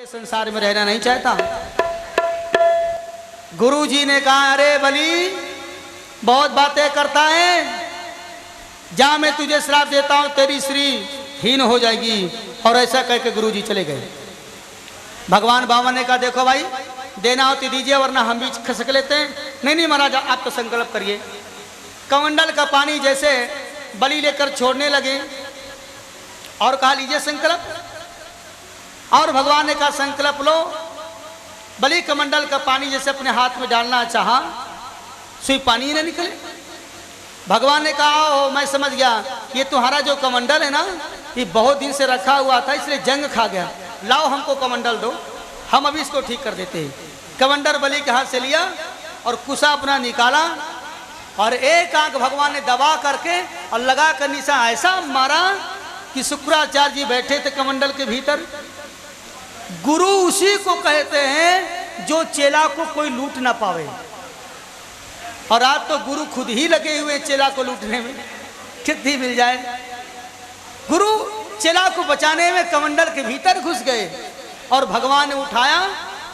संसार में रहना नहीं चाहता। गुरु जी ने कहा, अरे बली बहुत बातें करता है, जा मैं तुझे श्राप देता हूं, तेरी श्री हीन हो जाएगी। और ऐसा कहकर गुरु जी चले गए। भगवान बामन ने कहा, देखो भाई देना हो तो दीजिए, वरना हम भी खसक लेते हैं। नहीं नहीं महाराज, आप तो संकल्प करिए। कमंडल का पानी जैसे बलि लेकर छोड़ने लगे और कहा, लीजिए संकल्प। और भगवान ने कहा, संकल्प लो। बलि कमंडल का पानी जैसे अपने हाथ में डालना चाहा, सुई पानी ही न निकले। भगवान ने कहा, ओ मैं समझ गया, ये तुम्हारा जो कमंडल है ना, ये बहुत दिन से रखा हुआ था, इसलिए जंग खा गया। लाओ हमको कमंडल दो, हम अभी इसको ठीक कर देते हैं। कमंडल बलि के हाथ से लिया और कुसा अपना निकाला और एक आंख भगवान ने दबा करके और लगा कर निशा ऐसा मारा कि शुक्राचार्य जी बैठे थे कमंडल के भीतर। गुरु उसी को कहते हैं जो चेला को कोई लूट ना पावे। और आज तो गुरु खुद ही लगे हुए चेला को लूटने में, कितनी मिल जाए। गुरु चेला को बचाने में कमंडल के भीतर घुस गए और भगवान ने उठाया,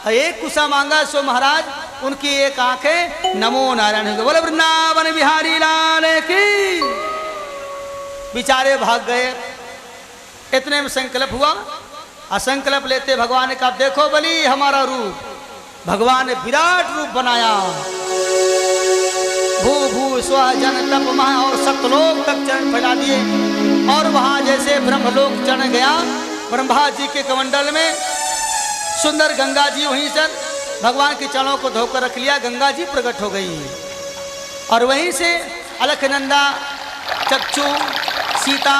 एक कुसा मांगा सो महाराज उनकी एक आंखें नमो नारायण। बोले वृंदावन बिहारी लाल की। बेचारे भाग गए। इतने में संकल्प हुआ। असंकल्प लेते भगवान ने कहा, देखो बलि हमारा रूप। भगवान ने विराट रूप बनाया। भू भू स्व जन तप महा और सतलोक तक चरण फैला दिए। और वहां जैसे ब्रह्मलोक चढ़ गया, ब्रह्मा जी के कमंडल में सुंदर गंगा जी वहीं से भगवान के चरणों को धोकर रख लिया। गंगा जी प्रकट हो गई और वहीं से अलखनंदा, चक्षु, सीता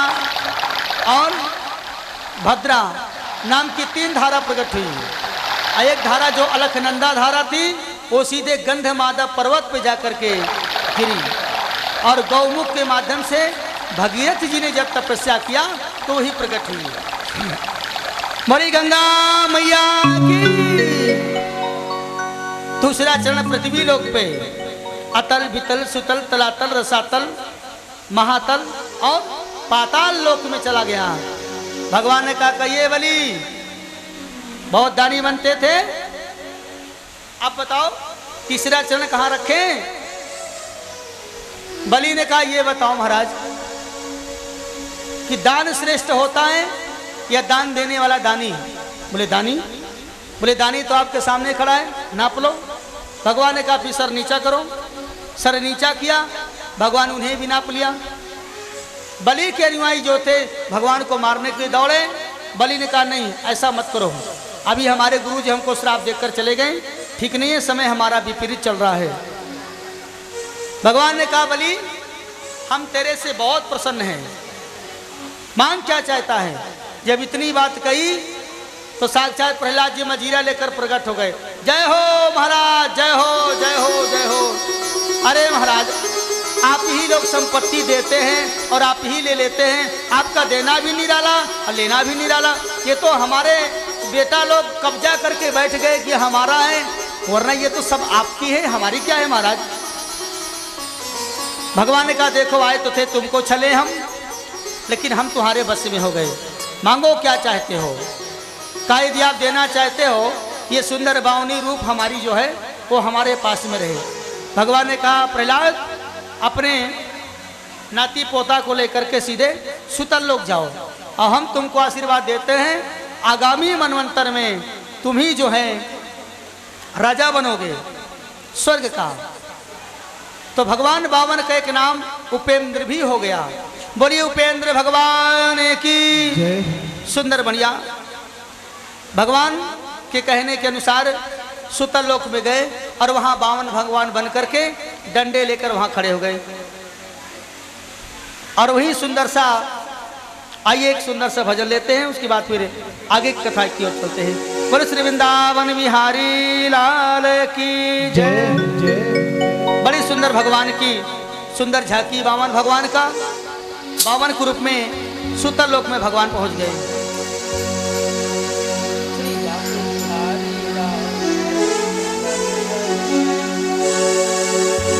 और भद्रा नाम की 3 धारा प्रकट हुई। एक धारा जो अलखनंदा धारा थी वो सीधे गंधमादव पर्वत पे जाकर के गिरी और गौमुख के माध्यम से भगीरथ जी ने जब तपस्या किया तो वही प्रकट हुई। बड़ी गंगा मैया की। दूसरा चरण पृथ्वी लोक पे अतल वितल सुतल तलातल रसातल महातल और पाताल लोक में चला गया। भगवान ने कहा, कहिए बलि बहुत दानी बनते थे, अब बताओ तीसरा चरण कहाँ रखें। बलि ने कहा, ये बताओ महाराज कि दान श्रेष्ठ होता है या दान देने वाला दानी। बोले दानी। बोले दानी तो आपके सामने खड़ा है, नाप लो। भगवान ने कहा, फिर सर नीचा करो। सर नीचा किया, भगवान उन्हें भी नाप लिया। बलि के अनुयायी जो थे भगवान को मारने के लिए दौड़े। बलि ने कहा, नहीं ऐसा मत करो, अभी हमारे गुरु जी हमको श्राप देकर चले गए, ठीक नहीं है, समय हमारा विपरीत चल रहा है। भगवान ने कहा, बलि हम तेरे से बहुत प्रसन्न हैं, मांग क्या चाहता है। जब इतनी बात कही तो साक्षात प्रहलाद जी मजीरा लेकर प्रकट हो गए। जय हो महाराज, जय हो जय हो जय हो। अरे महाराज आप ही लोग संपत्ति देते हैं और आप ही ले लेते हैं, आपका देना भी निराला और लेना भी निराला। ये तो हमारे बेटा लोग कब्जा करके बैठ गए कि हमारा है, वरना ये तो सब आपकी है, हमारी क्या है महाराज। भगवान ने कहा, देखो आए तो थे तुमको छले हम, लेकिन हम तुम्हारे बस में हो गए। मांगो क्या चाहते हो। का यदि आप देना चाहते हो, ये सुंदर बावनी रूप हमारी जो है वो हमारे पास में रहे। भगवान ने कहा, प्रहलाद अपने नाती पोता को लेकर के सीधे सुतल लोग जाओ और हम तुमको आशीर्वाद देते हैं, आगामी मनवंतर में तुम ही जो है राजा बनोगे स्वर्ग का। तो भगवान बामन का एक नाम उपेंद्र भी हो गया। बोलिए उपेंद्र भगवान की। सुंदर बढ़िया। भगवान के कहने के अनुसार सुतल लोक में गए और वहां बामन भगवान बन करके डंडे लेकर वहां खड़े हो गए। और वही सुंदर सा, आइए एक सुंदर सा भजन लेते हैं, उसके बाद फिर आगे की कथा की ओर चलते हैं। बोले श्री वृंदावन बिहारी लाल की जय जय। बड़ी सुंदर भगवान की सुंदर झांकी बामन भगवान का। बामन के रूप में सुतल लोक में भगवान पहुंच गए।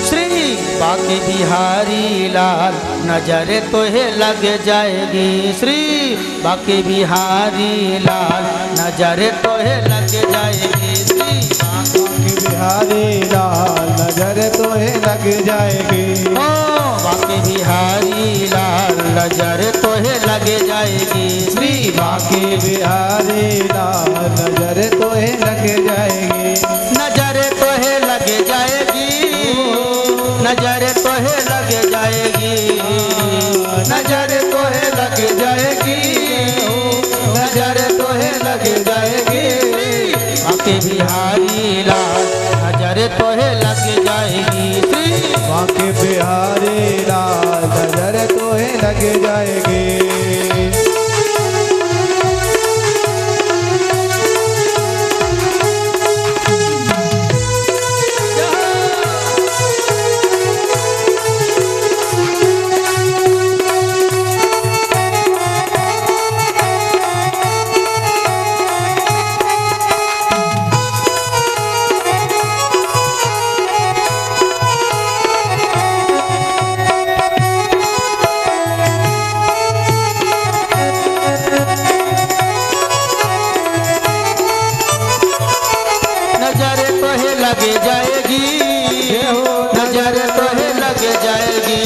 श्री बाके बिहारी लाल नजर तोहे लग जाएगी। श्री बाके बिहारी लाल नजर तोहे लग जाएगी। श्री बाके बिहारी लाल नजर तोहे लग जाएगी। ओ बाके बिहारी लाल नजर तोहे लग जाएगी। श्री बाके बिहारी लाल नजर तोहे लग जाएगी। नजर तोहे लग जाएगी। नजर तोहे लग जाएगी। नजर तोहे लग जाएगी। नजर तोहे लग जाएगी। बाके बिहारी लाल नजर तोहे लग जाएगी। बाके बिहारी लाल नजर तोहे लग जाएगी। नजर तोहे लग जाएगी। नजर तोहे लग जाएगी।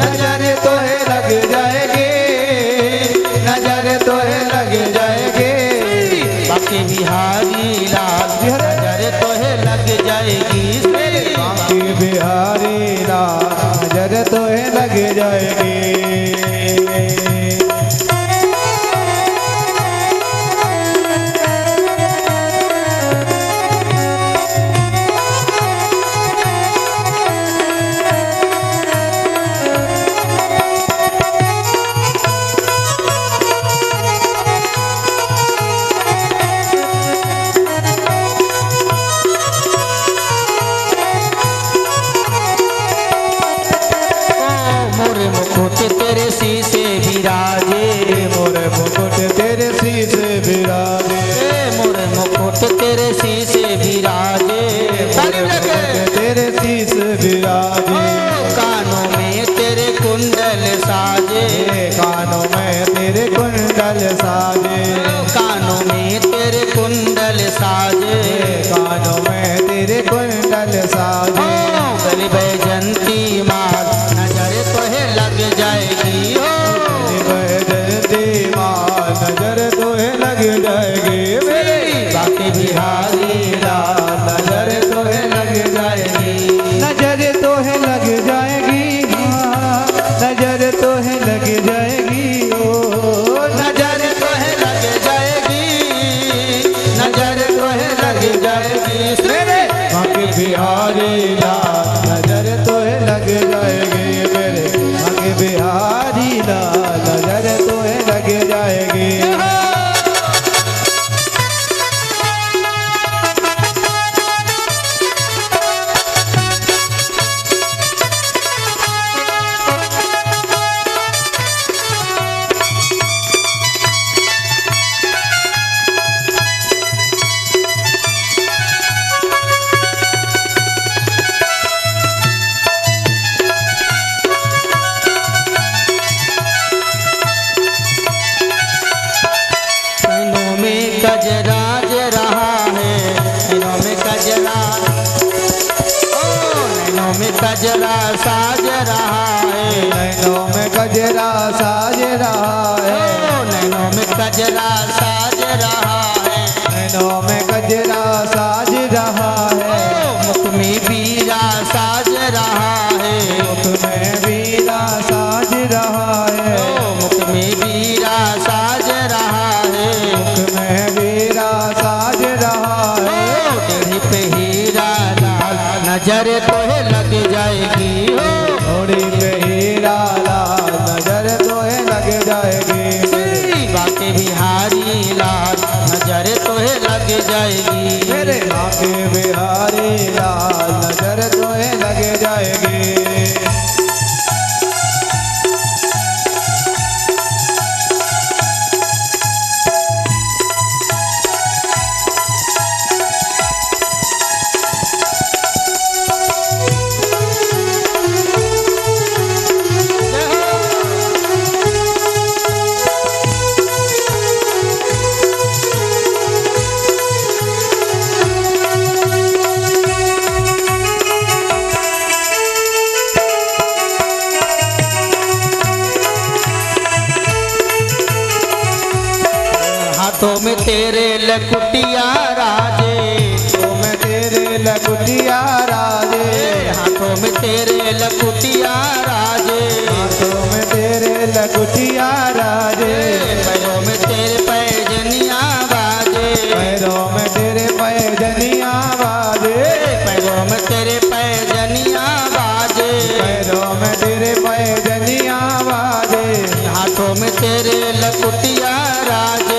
नजर तोहे लग जाएगी। नजर तोहे लग जाएगी। बाके बिहारी लाल नजर तोहे लग जाएगी। बाके बिहारी लाल नजर तोहे लग जाएगी। मोरे मुकुट तेरे शीशे विराजे। मोरे मुकुट तेरे शीशे विराजे। मोरे मुकुट तेरे शीशे विराजे। मोरे मुकुट तेरे शीशे विराजे। कानों में तेरे कुंडल साजे। कानों में तेरे कुंडल साजे। कानों में तेरे कुंडल साजे। कानों में तेरे कुंडल साजे। गली बैजंती माल नजर तोहे लग जाएगी। हो बैजंती माँ नजर तोहे लग जाएगी। बाके बिहारी लाल नजर तोहे लग जाएगी। नजर तोहे लग जाएगी। हाँ, नजर तोहे लग जाएगी। ओ नजर तोहे लग जाएगी। नजर तोहे लग जाएगी। बाके बिहारी लाल नजर तोहे लग जाएगी। मेरे बाके बिहारी लाल नजर तोहे लग जाएगी। नैनों में गजराज रहा है। नैनों में गजरा। ओ नैनों में गजरा साज रहा है। नैनों में गजरा साज रहा है। ओ नैनों में गजरा साज रहा है। नैनों में गजरा साज रहा है। मुख में बीरा साज रहा है। मुख में वीरा साज रहा है। मुख में बीरा साज रहा है। मुख में वीरा साज रहा है। तेरी पे हीरा लाल नजर तोहे लग जाएगी। घोड़ी पे हीरा लाल नजर तोहे लग जाएगी। बाके बिहारी लाल नजर तोहे लग जाएगी। मेरे बाके बिहारी लाल नजर तोहे लग जाएगी। तेरे लकुटिया राजे, हाथों में तेरे लकुटिया राजे, हाथों में तेरे लकुटिया राजे, हाथों में तेरे लकुटिया राजे, पैरों में तेरे पैजनिया बाजे, पैरों में तेरे पैजनिया बाजे, पैरों में तेरे पैजनिया बाजे, पैरों में तेरे पैजनिया बाजे, हाथों में तेरे लकुटिया राजे,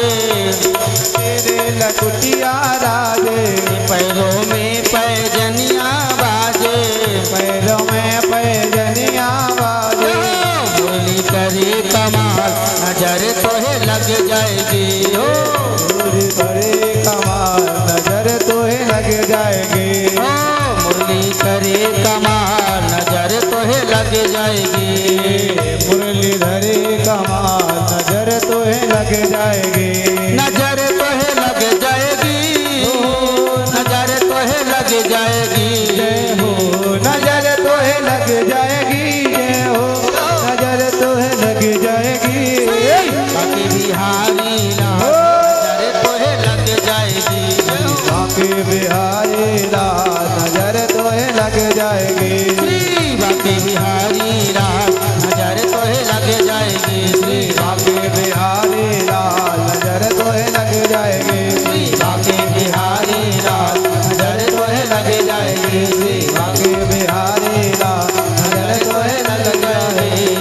तेरे लकुटिया राजे, पैरों में पैजनिया बाजे, पैरों में पैजनिया बाजे, बोली करे कमाल नजर तोहे लग जाएगी हो, मुरली करे कमाल नजर तोहे लग जाएगी, मुरली करे कमाल नजर तोहे लग जाएगी, मुरली धरे कमाल नजर तोहे लग जाएगी, नजर तोहे लग जाएगी, नजर तोहे लग जाएगी, जय हो नजर तोहे लग जाएगी, जय हो नजर तोहे लग जाएगी, बाकी बिहारी लाल नजर तोहे लग जाएगी, बाकी बिहारी लाल नजर तोहे लग जाएगी, श्री बाकी बिहारी लाल नजर तोहे लग जाएगी, श्री बाकी बिहारी लाल नजर तोहे लग जाएगी, श्री बाकी बिहारी लाल नजर तोहे लग जाएगी, श्री बाकी बिहारी लाल नजर तोहे लग जाएगी।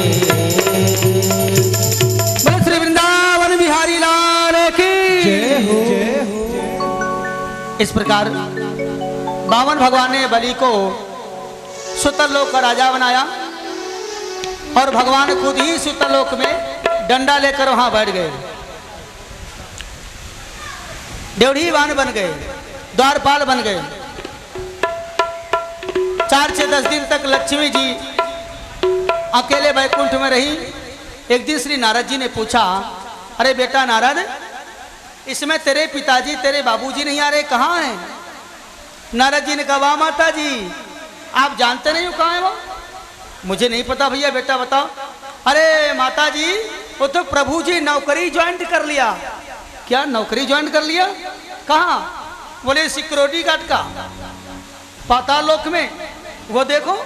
बोलो श्री वृंदावन बिहारी लाल की जय हो जय हो। इस प्रकार बावन भगवान ने बलि को सुतरलोक का राजा बनाया और भगवान खुद ही सुतरलोक में डंडा लेकर वहां बैठ गए, ड्योढ़ीवान बन गए, द्वारपाल बन गए। 4 से 10 दिन तक लक्ष्मी जी अकेले वैकुंठ में रही। एक दिन श्री नारद जी ने पूछा, अरे बेटा नारद, इसमें तेरे पिताजी तेरे बाबूजी नहीं आ रहे, कहाँ हैं? नारद जी ने कहा, वाह माता जी, आप जानते नहीं हो कहाँ है वो? मुझे नहीं पता भैया, बेटा बताओ। अरे माता जी, वो तो प्रभु जी नौकरी ज्वाइन कर लिया। क्या नौकरी ज्वाइन कर लिया? कहाँ? बोले सिक्योरिटी गार्ड का, पाताल लोक में। वो देखो,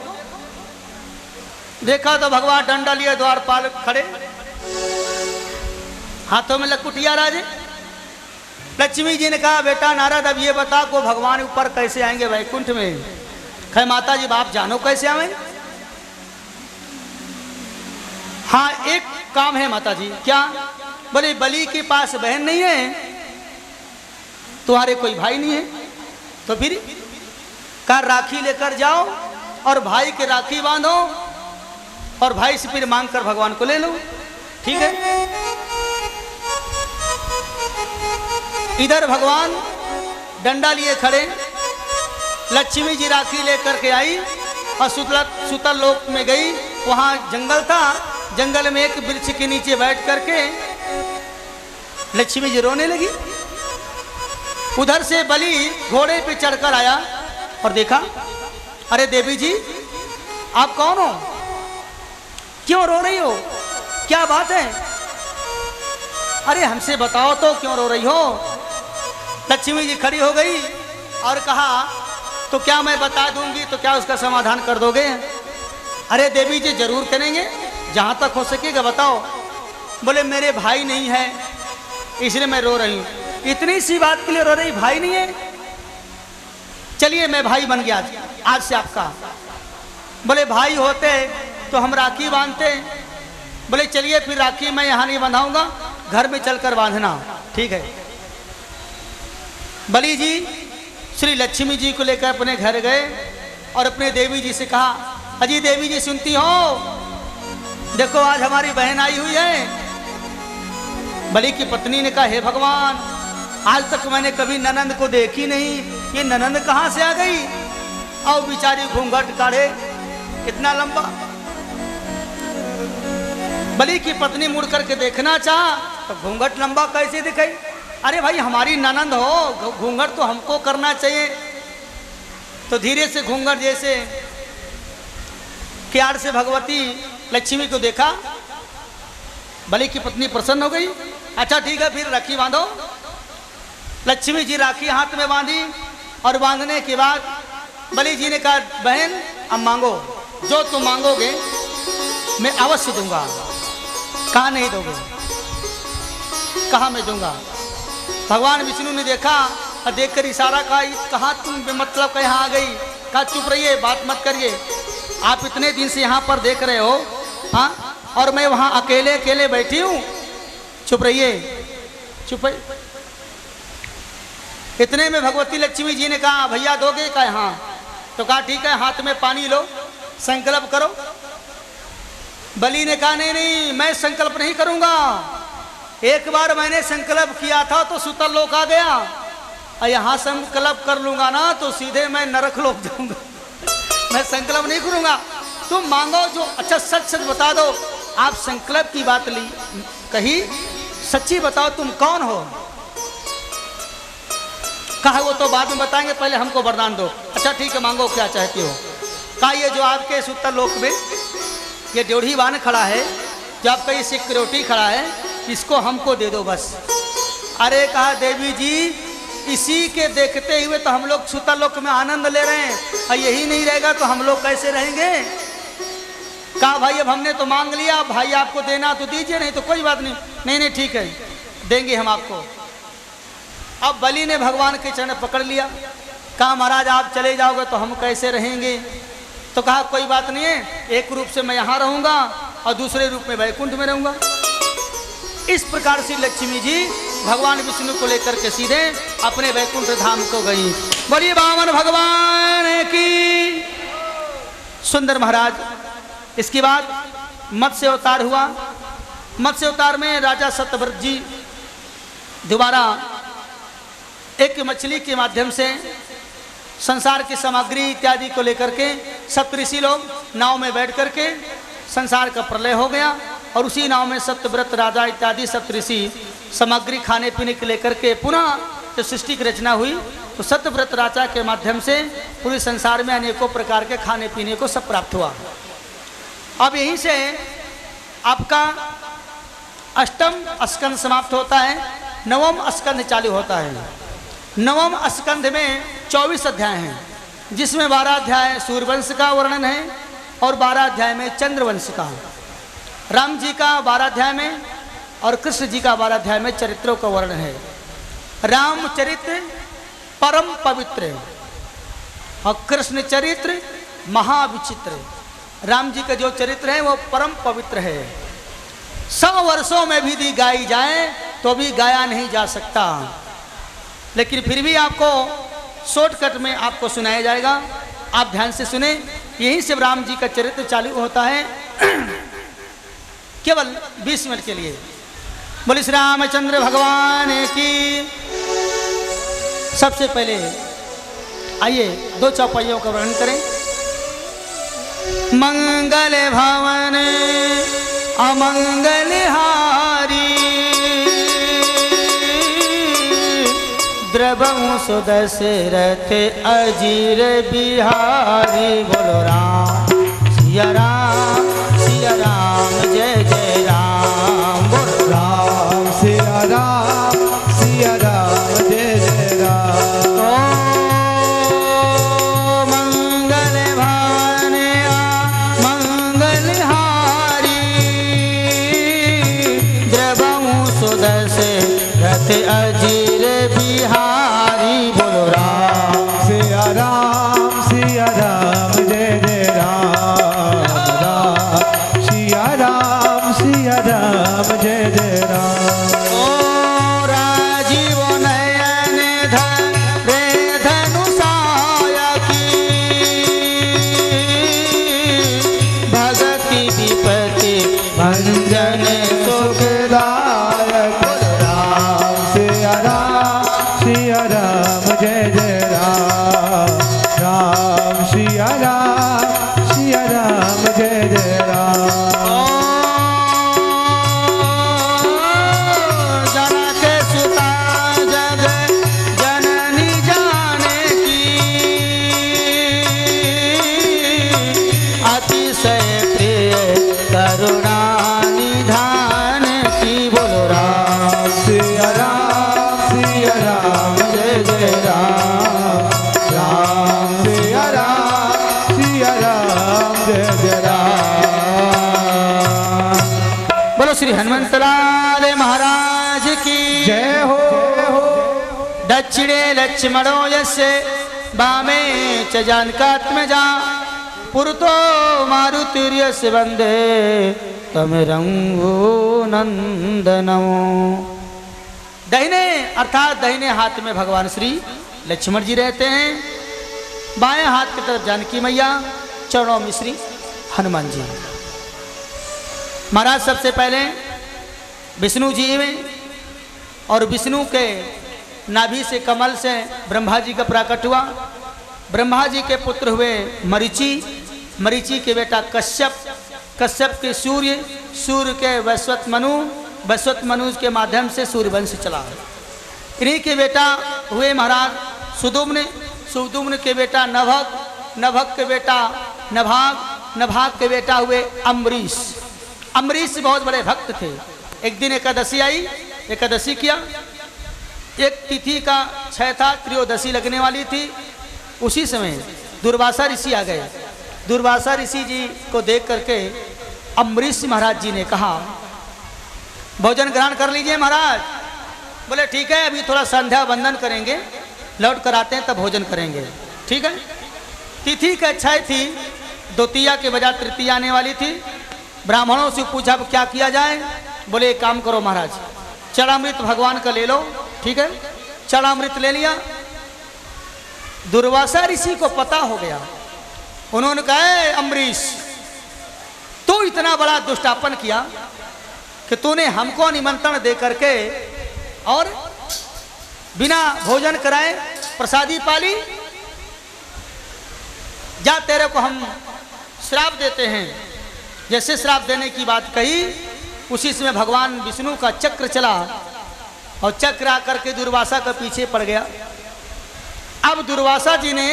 देखा तो भगवान डंडा लिए द्वारपाल खड़े, हाथों में लकुटिया राजे। लक्ष्मी जी ने कहा, बेटा नारद, अब ये बता को भगवान ऊपर कैसे आएंगे वैकुंठ में? कहे माता जी, आप जानो कैसे आएंगे? हाँ, एक काम है माता जी। क्या? बोले बलि के पास बहन नहीं है, तुम्हारे कोई भाई नहीं है, तो फिर कहा राखी लेकर जाओ और भाई के राखी बांधो और भाई से फिर मांग कर भगवान को ले लो। ठीक है। इधर भगवान डंडा लिए खड़े, लक्ष्मी जी राखी लेकर के आई और सुतल लोक में गई। वहां जंगल था, जंगल में एक वृक्ष के नीचे बैठ करके लक्ष्मी जी रोने लगी। उधर से बलि घोड़े पे चढ़कर आया और देखा, अरे देवी जी, आप कौन हो? क्यों रो रही हो? क्या बात है? अरे हमसे बताओ तो, क्यों रो रही हो? लक्ष्मी जी खड़ी हो गई और कहा, तो क्या मैं बता दूंगी तो क्या उसका समाधान कर दोगे? अरे देवी जी, जरूर करेंगे, जहां तक हो सकेगा बताओ। बोले मेरे भाई नहीं है, इसलिए मैं रो रही हूं। इतनी सी बात के लिए रो रही? भाई नहीं है? चलिए मैं भाई बन गया आज से आपका। बोले भाई होते तो हम राखी बांधते। बोले चलिए फिर राखी मैं यहाँ नहीं बंधाऊंगा, घर में चलकर बांधना। ठीक है। बलि जी श्री लक्ष्मी जी को लेकर अपने घर गए और अपने देवी जी से कहा, अजी देवी जी सुनती हो, देखो आज हमारी बहन आई हुई है। बलि की पत्नी ने कहा, हे भगवान, आज तक मैंने कभी ननंद को देखी नहीं, ये ननंद कहाँ से आ गई? और बेचारी घूंघट काढ़े, इतना लंबा। बलि की पत्नी मुड़ करके देखना चाहा तो घूंघट लंबा कैसे दिखाई? अरे भाई, हमारी ननंद हो, घूंघट तो हमको करना चाहिए। तो धीरे से घूंघट जैसे क्यार से भगवती लक्ष्मी को देखा। बलि की पत्नी प्रसन्न हो गई। अच्छा ठीक है, फिर राखी बांधो। लक्ष्मी जी राखी हाथ में बांधी और बांधने के बाद बलि जी ने कहा, बहन अब मांगो, जो तुम मांगोगे मैं अवश्य दूंगा। कहा नहीं दोगे? कहा मैं दूंगा। भगवान विष्णु ने देखा और देखकर इशारा कहा तुम बेमतलब का यहाँ आ गई। कहा चुप रहिए, बात मत करिए, आप इतने दिन से यहाँ पर देख रहे हो, हाँ, और मैं वहाँ अकेले अकेले बैठी हूँ, चुप रहिए, चुप। इतने में भगवती लक्ष्मी जी ने कहा, भैया दोगे? कहा हाँ। तो कहा ठीक है, हाथ में पानी लो, संकल्प करो। बलि ने कहा नहीं नहीं, मैं संकल्प नहीं करूंगा। एक बार मैंने संकल्प किया था तो सुतल लोक आ गया, और यहाँ संकल्प कर लूंगा ना तो सीधे मैं नरक लोक जाऊंगा। मैं संकल्प नहीं करूंगा, तुम मांगो जो अच्छा, सच सच बता दो। आप संकल्प की बात ली कही, सच्ची बताओ तुम कौन हो? कहा वो तो बाद में बताएंगे, पहले हमको वरदान दो। अच्छा ठीक है, मांगो क्या चाहती हो? कहा ये जो आपके सुतल लोक में ये ड्योढ़ी वाहन खड़ा है, जो आपका ये सिक्योरिटी खड़ा है, इसको हमको दे दो बस। अरे कहा देवी जी, इसी के देखते हुए तो हम लोग सुतल लोक में आनंद ले रहे हैं, और यही नहीं रहेगा तो हम लोग कैसे रहेंगे? कहा भाई अब हमने तो मांग लिया, भाई आपको देना तो दीजिए, नहीं तो कोई बात नहीं। नहीं नहीं ठीक है, देंगे हम आपको। अब बलि ने भगवान के चरण पकड़ लिया। कहा महाराज आप चले जाओगे तो हम कैसे रहेंगे? तो कहा कोई बात नहीं है, एक रूप से मैं यहाँ रहूँगा और दूसरे रूप में वैकुंठ में रहूँगा। इस प्रकार से लक्ष्मी जी भगवान विष्णु को लेकर के सीधे अपने वैकुंठ धाम को गई। बोलिए वामन भगवान की। सुंदर महाराज, इसके बाद मत्स्य अवतार हुआ। मत्स्य अवतार में राजा सत्यव्रत जी दोबारा एक मछली के माध्यम से संसार की सामग्री इत्यादि को लेकर के सप्तऋषि लोग नाव में बैठ करके संसार का प्रलय हो गया, और उसी नाव में सत्यव्रत राजा इत्यादि सप्तऋषि सामग्री खाने पीने के लेकर के पुनः जो सृष्टि की रचना हुई, तो सत्यव्रत राजा के माध्यम से पूरे संसार में अनेकों प्रकार के खाने पीने को सब प्राप्त हुआ। अब यहीं से आपका अष्टम स्कंद समाप्त होता है, नवम स्कंद चालू होता है। नवम स्कंध में 24 अध्याय हैं, जिसमें 12 अध्याय सूर्यवंश का वर्णन है और 12 अध्याय में चंद्रवंश का। राम जी का 12 अध्याय में और कृष्ण जी का 12 अध्याय में चरित्रों का वर्णन है। रामचरित्र परम पवित्र और कृष्ण चरित्र महाविचित्र। राम जी का जो चरित्र है वो परम पवित्र है, 100 वर्षों में भी यदि गाई जाए तो भी गाया नहीं जा सकता, लेकिन फिर भी आपको शॉर्टकट में आपको सुनाया जाएगा। आप ध्यान से सुने। यहीं से राम जी का चरित्र चालू होता है केवल 20 मिनट के लिए। बोले श्री रामचंद्र भगवान की। सबसे पहले आइए 2 चौपाइयों का वर्णन करें। मंगल भवन अमंगल हारी, द्रवहु सुदशरथ अजीर बिहारी। बोलो राम सिया राम, सिया राम जय जय राम। बोलो राम सिया राम, सिया राम जय जय राम। ओ मंगल भवन मंगल हारी, द्रवहु सुदशरथ अजीर बिहारी। बोलो राम सिया राम, सिया राम जय जय राम। राम सिया राम, सिया राम जय जय राम। ओ राजीव नयन धरे धनुषायकी, भगति विपति भंजन सुखदायक। राम सिया राम, सिया राम जय जय राम। राम सिया राम, सिया राम जय जय राम। जनक सुता जग जननी जानकी, अतिशय प्रिय करुणा निधान की। बोलो राम सिया राम, सिया राम हनुमंतलाल महाराज की जय हो। दक्षिणे लक्ष्मणो यस्य वामे च जानकात्मजा पुरतो मारुतिर्यस्य वन्दे तम रघुनंदनो। दाहिने अर्थात दाहिने हाथ में भगवान श्री लक्ष्मण जी रहते हैं, बाएं हाथ की तरफ जानकी मैया, चरणों में श्री हनुमान जी। महाराज सबसे पहले विष्णु जी में और विष्णु के नाभि से कमल से ब्रह्मा जी का प्रकट हुआ। ब्रह्मा जी के पुत्र हुए मरीचि, मरीचि के बेटा कश्यप, कश्यप के सूर्य, सूर्य के वैश्वत मनु, वैश्वत मनु के माध्यम से सूर्यवंश चला। इन्हीं के बेटा हुए महाराज सुदुम्न, सुदुम्न के बेटा नभक, नभक के बेटा नभाग, नभाग के बेटा हुए अम्बरीश। अम्बरीश बहुत बड़े भक्त थे। एक दिन एकादशी आई, एकादशी किया, एक तिथि का क्षय था, त्रयोदशी लगने वाली थी। उसी समय दुर्वासा ऋषि आ गए। दुर्वासा ऋषि जी को देख करके अम्बरीश महाराज जी ने कहा भोजन ग्रहण कर लीजिए महाराज। बोले ठीक है, अभी थोड़ा संध्या वंदन करेंगे, लौट कर आते हैं तब भोजन करेंगे। ठीक है। तिथि का क्षय थी, द्वितीया के बजाय तृतीया आने वाली थी। ब्राह्मणों से पूछा क्या किया जाए। बोले एक काम करो महाराज, चरणामृत भगवान का ले लो। ठीक है, चरणामृत ले लिया। दुर्वासा ऋषि को पता हो गया। उन्होंने कहा अम्बरीश, तू इतना बड़ा दुष्टापन किया कि तूने हमको निमंत्रण दे करके और बिना भोजन कराए प्रसादी पाली। जा तेरे को हम श्राप देते हैं। जैसे श्राप देने की बात कही, उसी समय भगवान विष्णु का चक्र चला और चक्र आकर के दुर्वासा के पीछे पड़ गया। अब दुर्वासा जी ने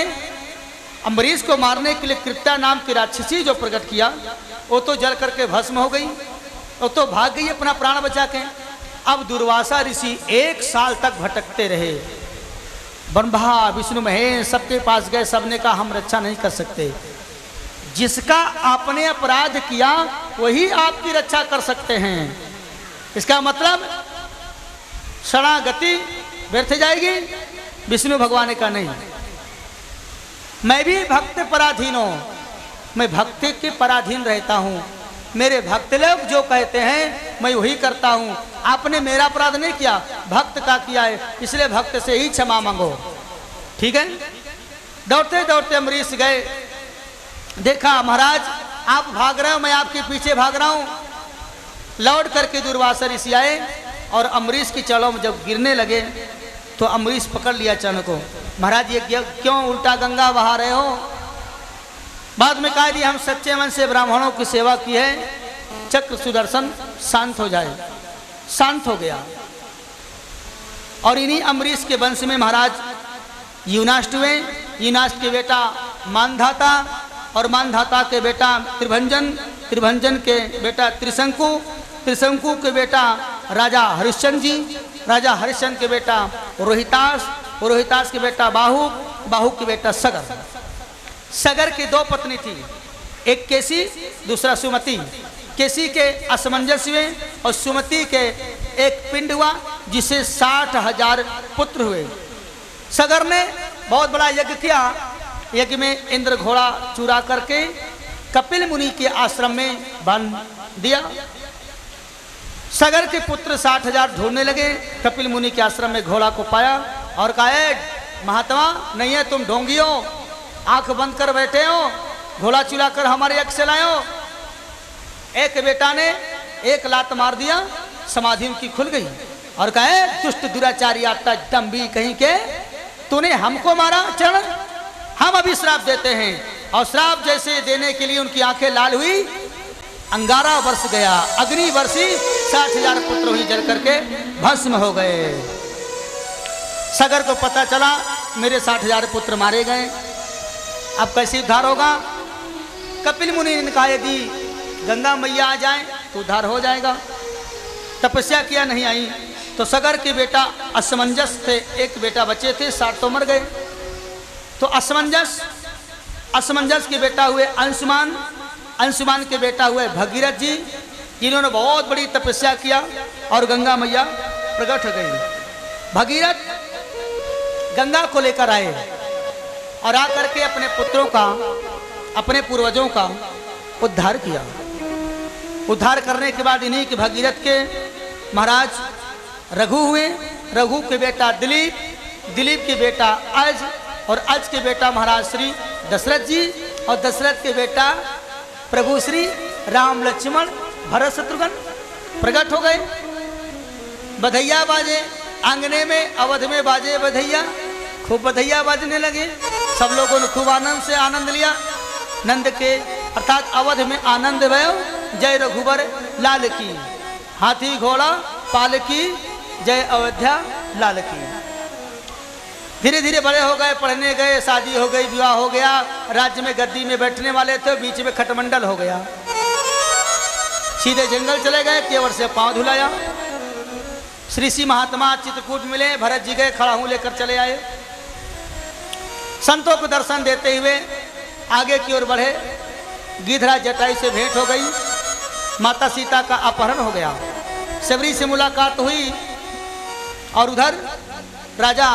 अम्बरीश को मारने के लिए कृत्या नाम की राक्षसी जो प्रकट किया, वो तो जल करके भस्म हो गई, वो तो भाग गई अपना प्राण बचा के। अब दुर्वासा ऋषि 1 साल तक भटकते रहे। ब्रह्मा विष्णु महेश सबके पास गए, सबने कहा हम रक्षा नहीं कर सकते। जिसका आपने अपराध किया वही आपकी रक्षा कर सकते हैं। इसका मतलब शरणागति व्यर्थ जाएगी। विष्णु भगवान का नहीं, मैं भी भक्त पराधीन हूँ, मैं भक्ति के पराधीन रहता हूँ। मेरे भक्त लोग जो कहते हैं मैं वही करता हूँ। आपने मेरा अपराध नहीं किया, भक्त का किया है, इसलिए भक्त से ही क्षमा मांगो। ठीक है। दौड़ते दौड़ते अम्बरीश गए, देखा महाराज आप भाग रहे हो, मैं आपके पीछे भाग रहा हूँ। लौट करके दुर्वासा ऋषि आए और अम्बरीश की चरणों में जब गिरने लगे तो अम्बरीश पकड़ लिया चरण को। महाराज ये क्यों उल्टा गंगा बहा रहे हो। बाद में कहा जी हम सच्चे मन से ब्राह्मणों की सेवा की है, चक्र सुदर्शन शांत हो जाए। शांत हो गया। और इन्हीं अम्बरीश के वंश में महाराज युनाष्ट हुए। युनाष्ट के बेटा मानधाता और मानधाता के बेटा त्रिभंजन, त्रिभंजन के बेटा त्रिशंकु, त्रिशंकु के बेटा राजा हरिश्चंद्र जी, राजा हरिश्चंद्र के बेटा रोहितास, रोहितास के बेटा बाहु, बाहु के बेटा सगर। सगर की 2 पत्नी थी, एक केसी दूसरा सुमति। केसी के असमंजस हुए और सुमति के एक पिंड हुआ जिसे 60,000 पुत्र हुए। सगर ने बहुत बड़ा यज्ञ किया। यज्ञ में इंद्र घोड़ा चुरा करके कपिल मुनि के आश्रम में बांध दिया। सगर के पुत्र 60,000 ढूंढने लगे, कपिल मुनि के आश्रम में घोड़ा को पाया और कहा महात्मा नहीं है, तुम ढोंगी हो, आंख बंद कर बैठे हो, घोड़ा चुरा कर हमारे यज्ञ से लाए हो। एक बेटा ने एक लात मार दिया, समाधि उनकी खुल गई और कहा दुष्ट दुराचारी आता दम्भी कहीं के, तूने हमको मारा चरण, हम अभी श्राप देते हैं। और श्राप जैसे देने के लिए उनकी आंखें लाल हुई, अंगारा वर्ष गया, अग्नि वर्षी, 60,000 पुत्र हुई जल करके भस्म हो गए। सगर को पता चला मेरे 60,000 पुत्र मारे गए, अब कैसे उद्धार होगा। कपिल मुनि ने कहा यदि गंगा मैया आ जाए तो उद्धार हो जाएगा। तपस्या किया, नहीं आई तो सगर के बेटा असमंजस थे, एक बेटा बचे थे, 60 तो मर गए। तो असमंजस के बेटा हुए अंशुमान, अंशुमान के बेटा हुए भगीरथ जी, इन्होंने बहुत बड़ी तपस्या किया और गंगा मैया प्रकट हो गई। भगीरथ गंगा को लेकर आए और आकर के अपने पुत्रों का, अपने पूर्वजों का उद्धार किया। उद्धार करने के बाद इन्हीं के भगीरथ के महाराज रघु हुए, रघु के बेटा दिलीप, दिलीप के बेटा अज, और अज के बेटा महाराज श्री दशरथ जी, और दशरथ के बेटा प्रभु श्री राम लक्ष्मण भरत शत्रुघ्न प्रकट हो गए। बधैया बाजे आंगने में, अवध में बाजे बधैया, खूब बधैया बाजने लगे। सब लोगों ने खूब आनंद से आनंद लिया। नंद के अर्थात अवध में आनंद भयो, जय रघुबर लाल की, हाथी घोड़ा पाल की, जय अयोध्या लाल की। धीरे धीरे बड़े हो गए, पढ़ने गए, शादी हो गई, विवाह हो गया, राज्य में गद्दी में बैठने वाले थे, बीच में खटमंडल हो गया। सीधे जंगल चले गए, केवट से पांव धुलाया। श्री सी महात्मा चित्रकूट मिले, भरत जी गए, खड़ा हूं लेकर चले आए। संतों को दर्शन देते हुए आगे की ओर बढ़े। गिधराज जटायु से भेंट हो गई, माता सीता का अपहरण हो गया, शबरी से मुलाकात हुई, और उधर राजा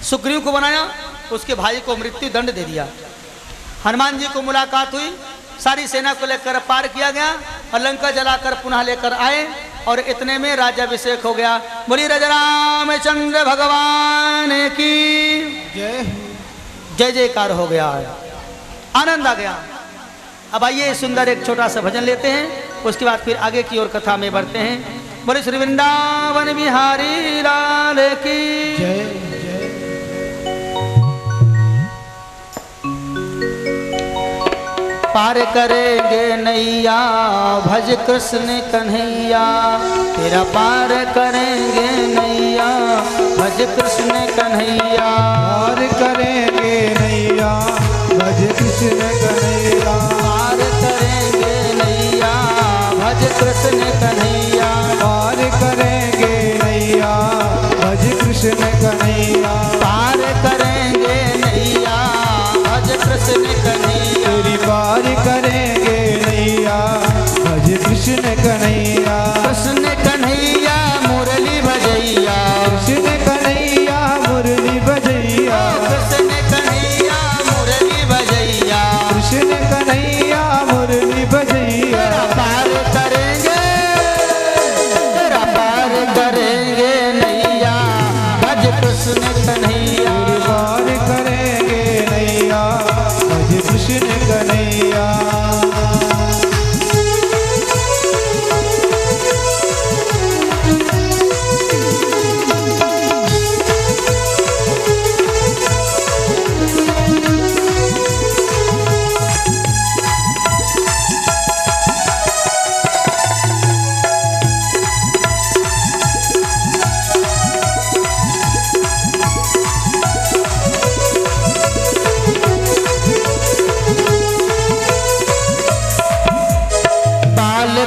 सुग्रीव को बनाया, उसके भाई को मृत्यु दंड दे दिया। हनुमान जी को मुलाकात हुई, सारी सेना को लेकर पार किया गया और लंका जलाकर पुनः लेकर आए, और इतने में राज्याभिषेक हो गया। बोली राजा रामचंद्र भगवान की जय। जय जयकार हो गया, आनंद आ गया। अब आइए सुंदर एक छोटा सा भजन लेते हैं, उसके बाद फिर आगे की ओर कथा में बढ़ते हैं। बोले श्री वृंदावन बिहारी लाल की जय। पार करेंगे नैया भज कृष्ण कन्हैया, तेरा पार करेंगे नैया भज कृष्ण कन्हैया। पार करेंगे नैया भज कृष्ण कन्हैया, पार करेंगे नैया भज कृष्ण कन्हैया। पार करेंगे नैया भज कृष्ण कन्हैया। पार करेंगे नैया भज कृष्ण कन्हैया। तेरी पार करेंगे नैया भज कृष्ण कन्हैया। कृष्ण कन्हैया मुरली भजैया, कृष्ण कन्हैया मुरली बजैया, कृष्ण कन्हैया मुरली भजैया। कृष्ण कन्हैया मुरली बजैया। तेरा पार करेंगे, तेरा पार करेंगे नैया भज कृष्ण कन्हैया। तेरी पार करेंगे नैया भज कृष्ण कन्हैया।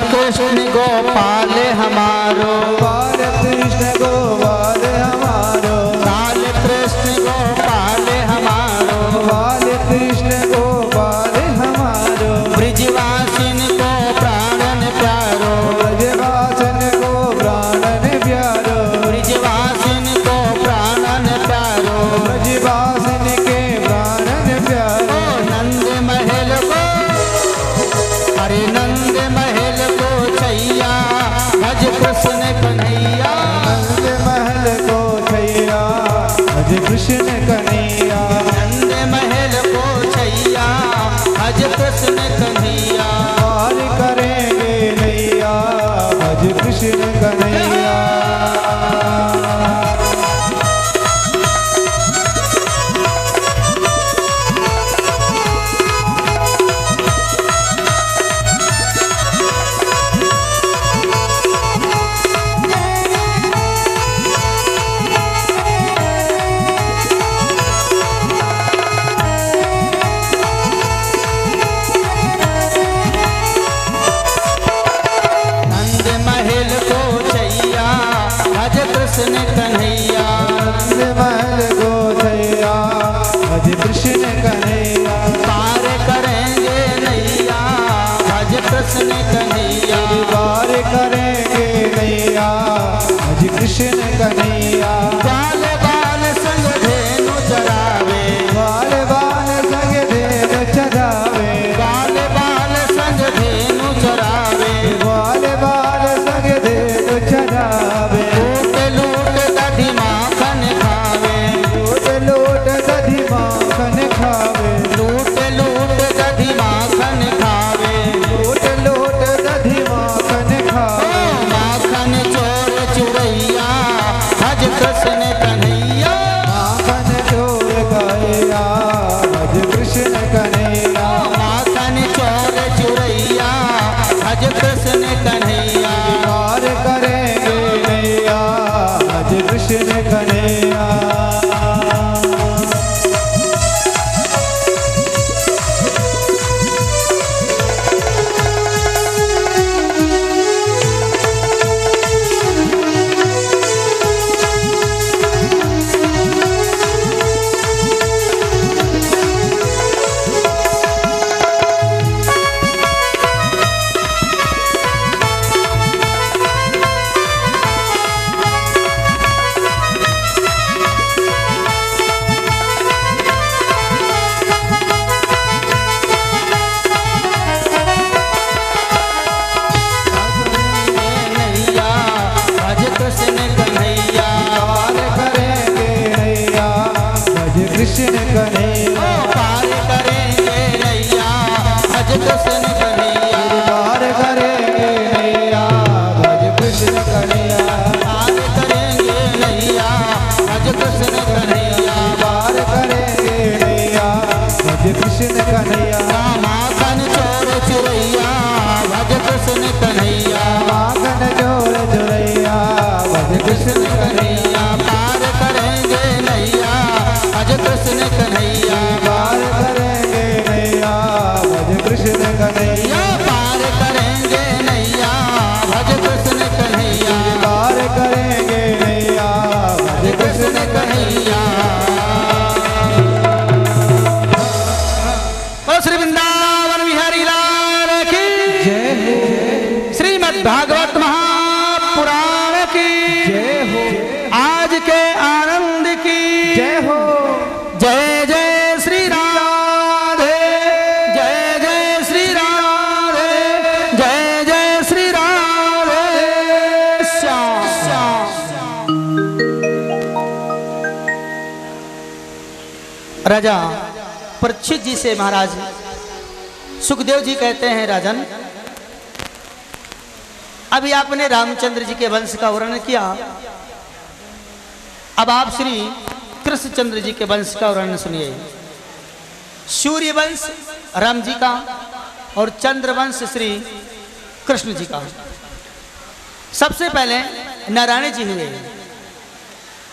कृष्ण गोपाल हमारो, बाल कृष्ण गोपाल हमारो, बाल कृष्ण गोपाल हमारो। बाल कृष्ण गोपाल हमारो, ब्रिजवासिन को प्राणन प्यारो, ब्रजवासन को प्राणन प्यारो, ब्रिजवासिन को प्राणन प्यारो। ब्रजवासन के प्राणन प्यारो। ओ नंद महल को, अरे नंद महल को छैया भज कृष्ण कन्हैया। नंद महल को छैया भज कृष्ण कन्हैया। नंद महल को छैया भज कृष्ण कन्हैया। पार करेंगे नैया भज कृष्ण कन्हैया। नंद महल को कृष्ण कन्हैया पार करेंगे नैया भज कृष्ण कन्हैया पार करेंगे नैया भज कृष्ण कन्हैया पार करेंगे नैया भज कृष्ण कन्हैया पार करेंगे नैया भज कृष्ण कन्हैया माखन चोर चुरैया भज कृष्ण कन्हैया माखन चोर चुरैया भज कृष्ण कन्हैया पार करेंगे नैया भज कृष्ण कन्हैया पार करेंगे नैया भज कृष्ण कन्हैया पार करेंगे नैया भज कृष्ण कन्हैया पार करेंगे नैया भज कृष्ण कन्हैया बोलो श्री वृंदावन बिहारी लाल की जय हो श्रीमद् भागवत महापुराण की जय हो आज के आनंद की जय हो जय जय श्री राधे जय जय श्री राधे जय जय श्री राधे श्याम श्याम। राजा परीक्षित जी से महाराज सुखदेव जी कहते हैं, राजन अभी आपने रामचंद्र जी के वंश का वर्णन किया, अब आप श्री कृष्णचंद्र जी के वंश का वर्णन सुनिए। सूर्य वंश राम जी का और चंद्र वंश श्री कृष्ण जी का। सबसे पहले नारायण जी हुए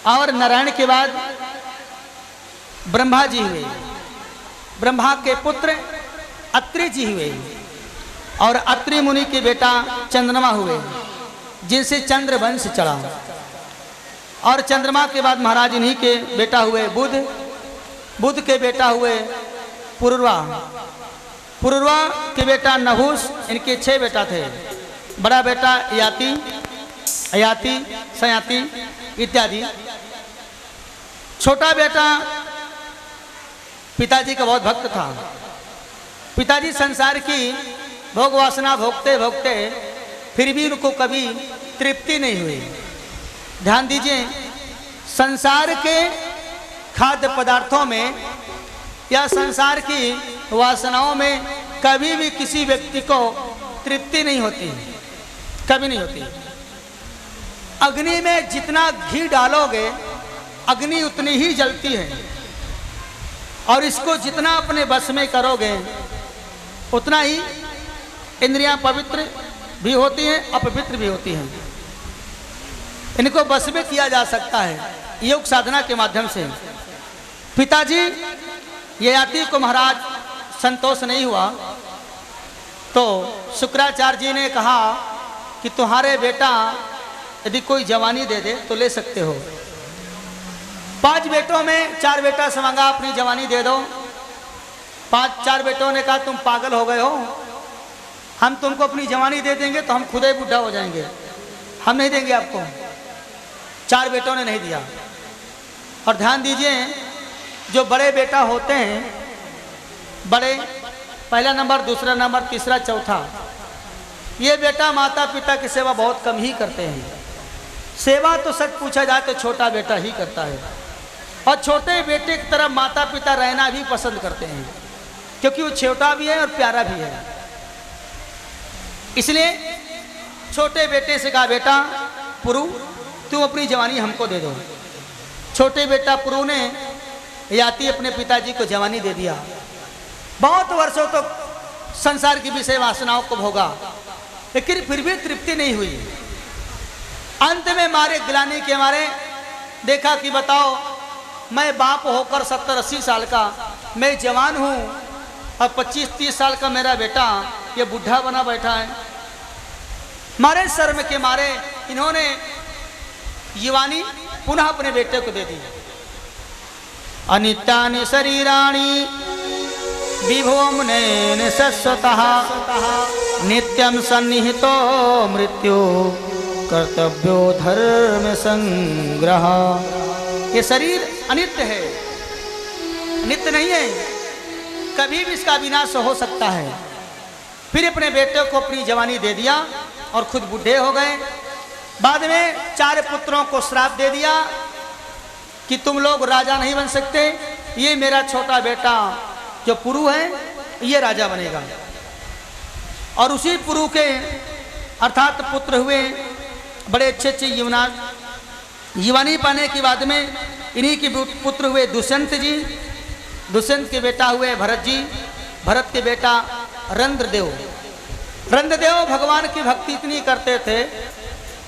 और नारायण के बाद ब्रह्मा जी हुए, ब्रह्मा के पुत्र अत्रि जी हुए और अत्रि मुनि के बेटा चंद्रमा हुए, जिनसे चंद्र वंश चढ़ा। और चंद्रमा के बाद महाराज इन्हीं के बेटा हुए बुध, बुध के बेटा हुए पुरुरवा, पुरुरवा के बेटा नहुस। इनके 6 बेटा थे। बड़ा बेटा याति, अयाति, सयाति इत्यादि। छोटा बेटा पिताजी का बहुत भक्त था। पिताजी संसार की भोग वासना भोगते भोगते फिर भी उनको कभी तृप्ति नहीं हुई। ध्यान दीजिए, संसार के खाद्य पदार्थों में या संसार की वासनाओं में कभी भी किसी व्यक्ति को तृप्ति नहीं होती, कभी नहीं होती। अग्नि में जितना घी डालोगे अग्नि उतनी ही जलती है, और इसको जितना अपने बस में करोगे उतना ही इंद्रियां पवित्र भी होती हैं, अपवित्र भी होती हैं। इनको बस में किया जा सकता है योग साधना के माध्यम से। पिताजी ययाति को महाराज संतोष नहीं हुआ तो शुक्राचार्य जी ने कहा कि तुम्हारे बेटा यदि कोई जवानी दे दे तो ले सकते हो। 5 बेटों में 4 बेटा से मांगा अपनी जवानी दे दो। 4 बेटों ने कहा तुम पागल हो गए हो, हम तुमको अपनी जवानी दे देंगे तो हम खुद ही बूढ़ा हो जाएंगे, हम नहीं देंगे आपको। 4 बेटों ने नहीं दिया। और ध्यान दीजिए, जो बड़े बेटा होते हैं, बड़े पहला नंबर, दूसरा नंबर, तीसरा, चौथा, ये बेटा माता पिता की सेवा बहुत कम ही करते हैं। सेवा तो सच पूछा जाए तो छोटा बेटा ही करता है, और छोटे बेटे की तरफ माता पिता रहना भी पसंद करते हैं, क्योंकि वो छोटा भी है और प्यारा भी है। इसलिए छोटे बेटे से कहा, बेटा पुरु तुम अपनी जवानी हमको दे दो। छोटे बेटा पुरु ने याति अपने पिताजी को जवानी दे दिया। बहुत वर्षों तक तो संसार की विषय वासनाओं को भोगा, लेकिन फिर भी तृप्ति नहीं हुई। अंत में मारे गिलानी के मारे देखा कि बताओ, मैं बाप होकर 70-80 साल का, मैं जवान हूँ और 25-30 साल का मेरा बेटा ये बुढ़ा बना बैठा है। मारे शर्म के मारे इन्होंने युवानी पुनः अपने बेटे को दे दी। अनित्यानि शरीराणि विभोमनेन शश्वतः नित्यं सन्निहितो मृत्यु कर्तव्यो धर्म संग्रह। ये शरीर अनित्य है, नित्य नहीं है, कभी भी इसका विनाश हो सकता है। फिर अपने बेटे को अपनी जवानी दे दिया और खुद बूढ़े हो गए। बाद में 4 पुत्रों को श्राप दे दिया कि तुम लोग राजा नहीं बन सकते, ये मेरा छोटा बेटा जो पुरु है ये राजा बनेगा। और उसी पुरु के अर्थात पुत्र हुए बड़े अच्छे अच्छे युवानी पाने के बाद में इन्हीं के पुत्र हुए दुष्यंत जी, दुष्यंत के बेटा हुए भरत जी, भरत के बेटा रंद्रदेव। रंद्रदेव भगवान की भक्ति इतनी करते थे,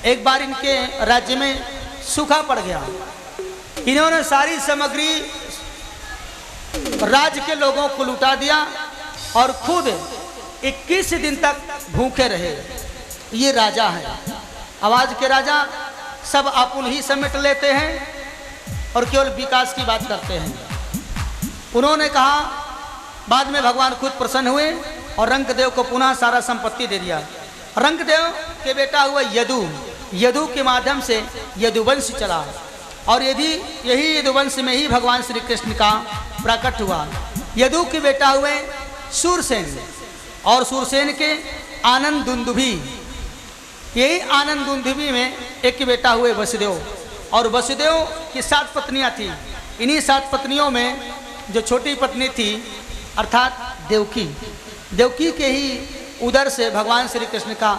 एक बार इनके राज्य में सूखा पड़ गया। इन्होंने सारी सामग्री राज्य के लोगों को लुटा दिया और खुद 21 दिन तक भूखे रहे। ये राजा है, आवाज के राजा सब अपन ही समेट लेते हैं और केवल विकास की बात करते हैं। उन्होंने कहा, बाद में भगवान खुद प्रसन्न हुए और रंकदेव को पुनः सारा संपत्ति दे दिया। रंकदेव के बेटा हुआ यदु, यदु के माध्यम से यदुवंश चला और यही यदुवंश में ही भगवान श्री कृष्ण का प्रकट हुआ। यदु के बेटा हुए सूरसेन और सूरसेन के आनंद दुंदुभी, यही आनंद दुंदुभी में एक बेटा हुए वसुदेव। और वसुदेव की 7 पत्नियां थी। इन्हीं 7 पत्नियों में जो छोटी पत्नी थी अर्थात देवकी, देवकी के ही उदर से भगवान श्री कृष्ण का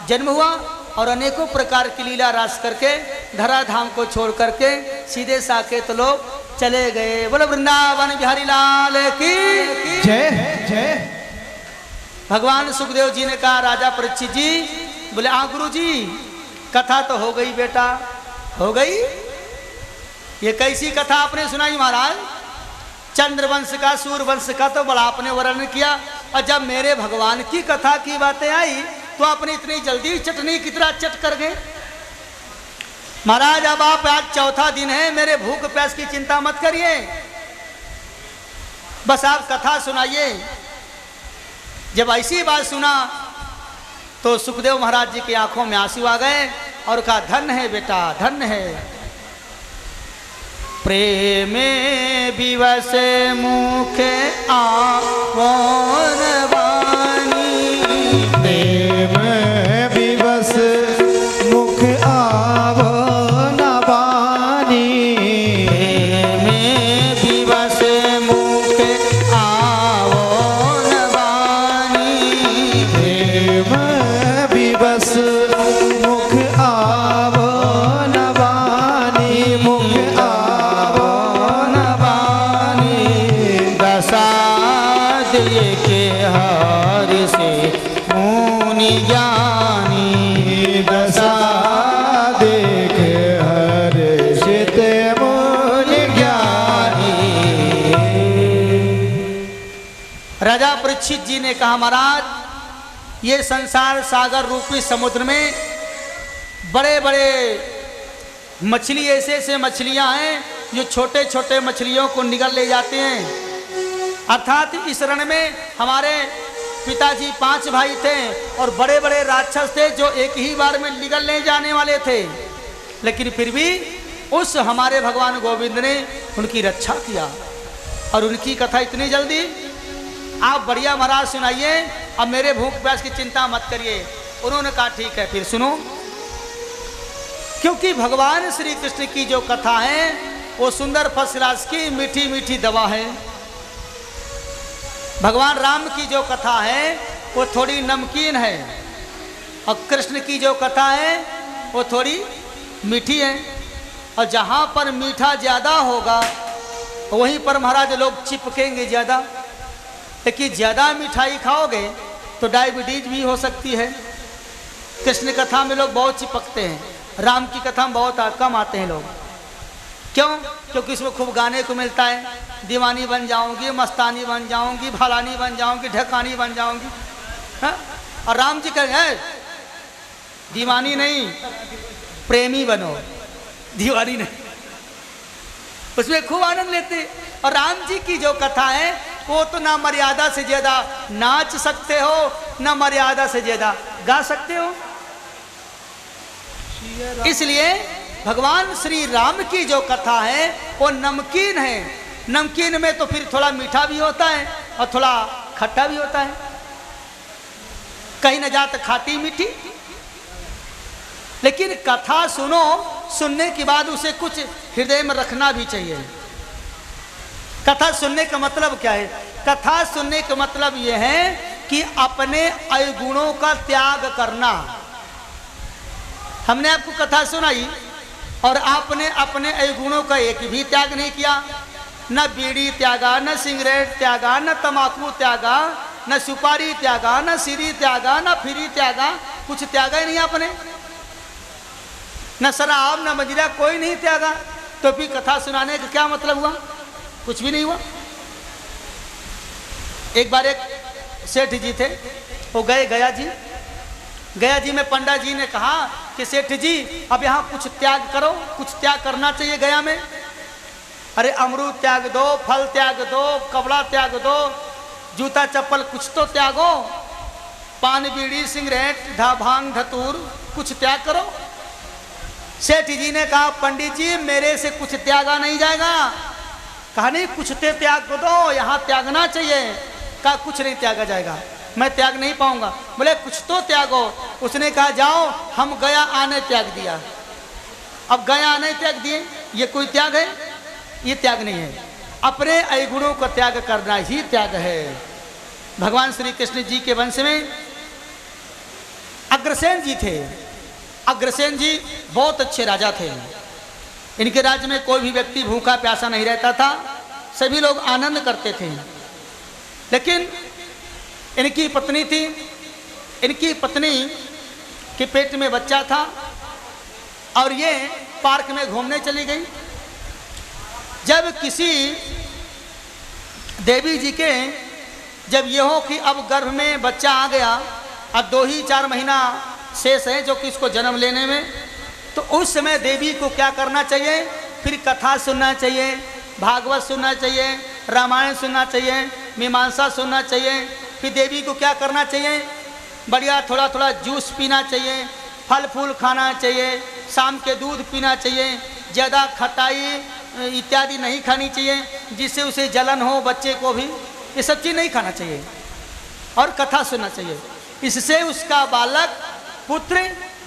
जन्म हुआ और अनेकों प्रकार की लीला रास करके धराधाम को छोड़ करके सीधे साकेत लोग चले गए। बोलो वृंदावन बिहारी लाल की जय जय। भगवान सुखदेव जी ने कहा, राजा परीक्षित जी, बोले हाँ गुरु जी, कथा तो हो गई बेटा, हो गई। ये कैसी कथा आपने सुनाई महाराज? चंद्रवंश का, सूर्यवंश का तो बड़ा आपने वर्णन किया, और जब मेरे भगवान की कथा की बातें आई तो आपने इतनी जल्दी चटनी की तरह चट कर गए। महाराज अब आप आज 4था दिन है, मेरे भूख प्यास की चिंता मत करिए, बस आप कथा सुनाइए। जब ऐसी बात सुना तो सुखदेव महाराज जी की आंखों में आंसू आ गए और कहा, धन्य है बेटा, धन्य है। प्रेमे विवश मुख आवोन वाणी, प्रेम विवश मुख आवोन वाणी, प्रेमे विवश मुख आवोन वाणी, प्रेम विवश मुख आवोन वाणी, मुख दिए के हार से मुनि ज्ञानी, दशा देख हर्षित मुनि ज्ञानी। राजा परीक्षित जी ने कहा, महाराज ये संसार सागर रूपी समुद्र में बड़े बड़े मछली, ऐसे ऐसे मछलियां हैं जो छोटे छोटे मछलियों को निगल ले जाते हैं। अर्थात इस रण में हमारे पिताजी 5 भाई थे और बड़े बड़े राक्षस थे जो एक ही बार में निगल ले जाने वाले थे, लेकिन फिर भी उस हमारे भगवान गोविंद ने उनकी रक्षा किया। और उनकी कथा इतनी जल्दी आप बढ़िया महाराज सुनाइए, अब मेरे भूख प्यास की चिंता मत करिए। उन्होंने कहा, ठीक है फिर सुनो, क्योंकि भगवान श्री कृष्ण की जो कथा है वो सुंदर फसराज की मीठी मीठी दवा है। भगवान राम की जो कथा है वो थोड़ी नमकीन है और कृष्ण की जो कथा है वो थोड़ी मीठी है। और जहाँ पर मीठा ज़्यादा होगा वहीं पर महाराज लोग चिपकेंगे ज़्यादा, लेकिन ज़्यादा मिठाई खाओगे तो डायबिटीज भी हो सकती है। कृष्ण कथा में लोग बहुत चिपकते हैं, राम की कथा में बहुत कम आते हैं लोग। क्यों? क्योंकि इसमें खूब गाने को मिलता है, दीवानी बन जाऊंगी, मस्तानी बन जाऊंगी, भलानी बन जाऊंगी, ढकानी बन जाऊंगी। हा? और राम जी कहें दीवानी नहीं, प्रेमी बनो, दीवानी नहीं। उसमें खूब आनंद लेते। और राम जी की जो कथा है वो तो ना मर्यादा से ज्यादा नाच सकते हो, ना मर्यादा से ज्यादा गा सकते हो। इसलिए भगवान श्री राम की जो कथा है वो नमकीन है। नमकीन में तो फिर थोड़ा मीठा भी होता है और थोड़ा खट्टा भी होता है, कहीं न जात खाटी मीठी। लेकिन कथा सुनो, सुनने के बाद उसे कुछ हृदय में रखना भी चाहिए। कथा सुनने का मतलब क्या है? कथा सुनने का मतलब यह है कि अपने अवगुणों का त्याग करना। हमने आपको कथा सुनाई और आपने अपने अवगुणों का एक भी त्याग नहीं किया। न बीड़ी त्यागा, न सिगरेट त्यागा, न तंबाकू त्यागा, न सुपारी त्यागा, न सीरी त्यागा, न फिरी त्यागा, कुछ त्यागा ही नहीं आपने। न शराब न मदिरा कोई नहीं त्यागा, तो फिर कथा सुनाने का क्या मतलब हुआ? कुछ भी नहीं हुआ। एक बार एक सेठ जी थे, वो गए गया जी। गया जी में पंडा जी ने कहा कि सेठ जी अब यहाँ कुछ त्याग करो, कुछ त्याग करना चाहिए गया में। अरे अमरूद त्याग दो, फल त्याग दो, कपड़ा त्याग दो, जूता चप्पल कुछ तो त्यागो, पान बीड़ी सिगरेट भांग धतूर कुछ त्याग करो। सेठ जी ने कहा पंडित जी मेरे से कुछ त्यागा नहीं जाएगा। कहा नहीं कुछ तो त्याग दो, यहाँ त्यागना चाहिए। कहा कुछ नहीं त्यागा जाएगा, मैं त्याग नहीं पाऊंगा। बोले कुछ तो त्यागो। उसने कहा जाओ, हम गया आने त्याग दिया। अब गया आने त्याग दिए, ये कोई त्याग है? ये त्याग नहीं है। अपने अवगुणों का त्याग करना ही त्याग है। भगवान श्री कृष्ण जी के वंश में अग्रसेन जी थे। अग्रसेन जी बहुत अच्छे राजा थे। इनके राज्य में कोई भी व्यक्ति भूखा प्यासा नहीं रहता था, सभी लोग आनंद करते थे। लेकिन इनकी पत्नी थी, इनकी पत्नी के पेट में बच्चा था और ये पार्क में घूमने चली गई। जब किसी देवी जी के जब ये हो कि अब गर्भ में बच्चा आ गया, अब 2 ही 4 महीना शेष है जो कि इसको जन्म लेने में, तो उस समय देवी को क्या करना चाहिए? फिर कथा सुनना चाहिए, भागवत सुनना चाहिए, रामायण सुनना चाहिए, मीमांसा सुनना चाहिए। फिर देवी को क्या करना चाहिए? बढ़िया थोड़ा थोड़ा जूस पीना चाहिए, फल फूल खाना चाहिए, शाम के दूध पीना चाहिए, ज़्यादा खटाई इत्यादि नहीं खानी चाहिए जिससे उसे जलन हो, बच्चे को भी ये सब चीज़ नहीं खाना चाहिए और कथा सुनना चाहिए। इससे उसका बालक पुत्र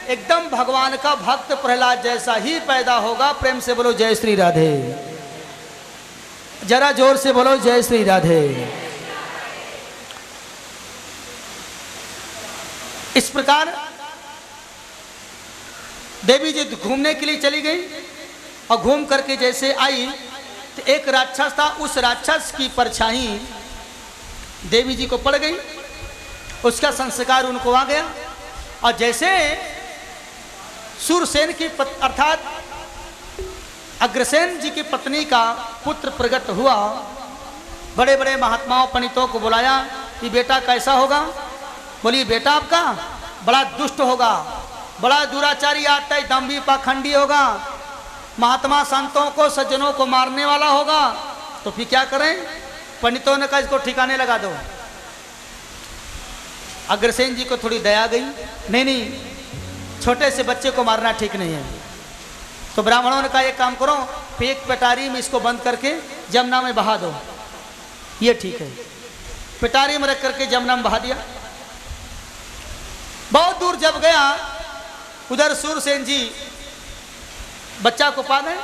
एकदम भगवान का भक्त प्रहलाद जैसा ही पैदा होगा। प्रेम से बोलो जय श्री राधे, जरा जोर से बोलो जय श्री राधे। इस प्रकार देवी जी घूमने के लिए चली गई और घूम करके जैसे आई तो एक राक्षस था, उस राक्षस की परछाई देवी जी को पड़ गई, उसका संस्कार उनको आ गया। और जैसे सूरसेन की अर्थात अग्रसेन जी की पत्नी का पुत्र प्रकट हुआ, बड़े बड़े महात्माओं पंडितों को बुलाया कि बेटा कैसा होगा? बोली बेटा आपका बड़ा दुष्ट होगा, बड़ा दुराचारी आता है, दम्भी पाखंडी होगा, महात्मा संतों को सज्जनों को मारने वाला होगा। तो फिर क्या करें? पंडितों ने कहा इसको ठिकाने लगा दो। अग्रसेन जी को थोड़ी दया गई, नहीं छोटे से बच्चे को मारना ठीक नहीं है। तो ब्राह्मणों ने कहा एक काम करो, एक पिटारी में इसको बंद करके जमुना में बहा दो, ये ठीक है। पिटारी में रख करके जमुना में बहा दिया। बहुत दूर जब गया उधर सूरसेन जी बच्चा को पा गए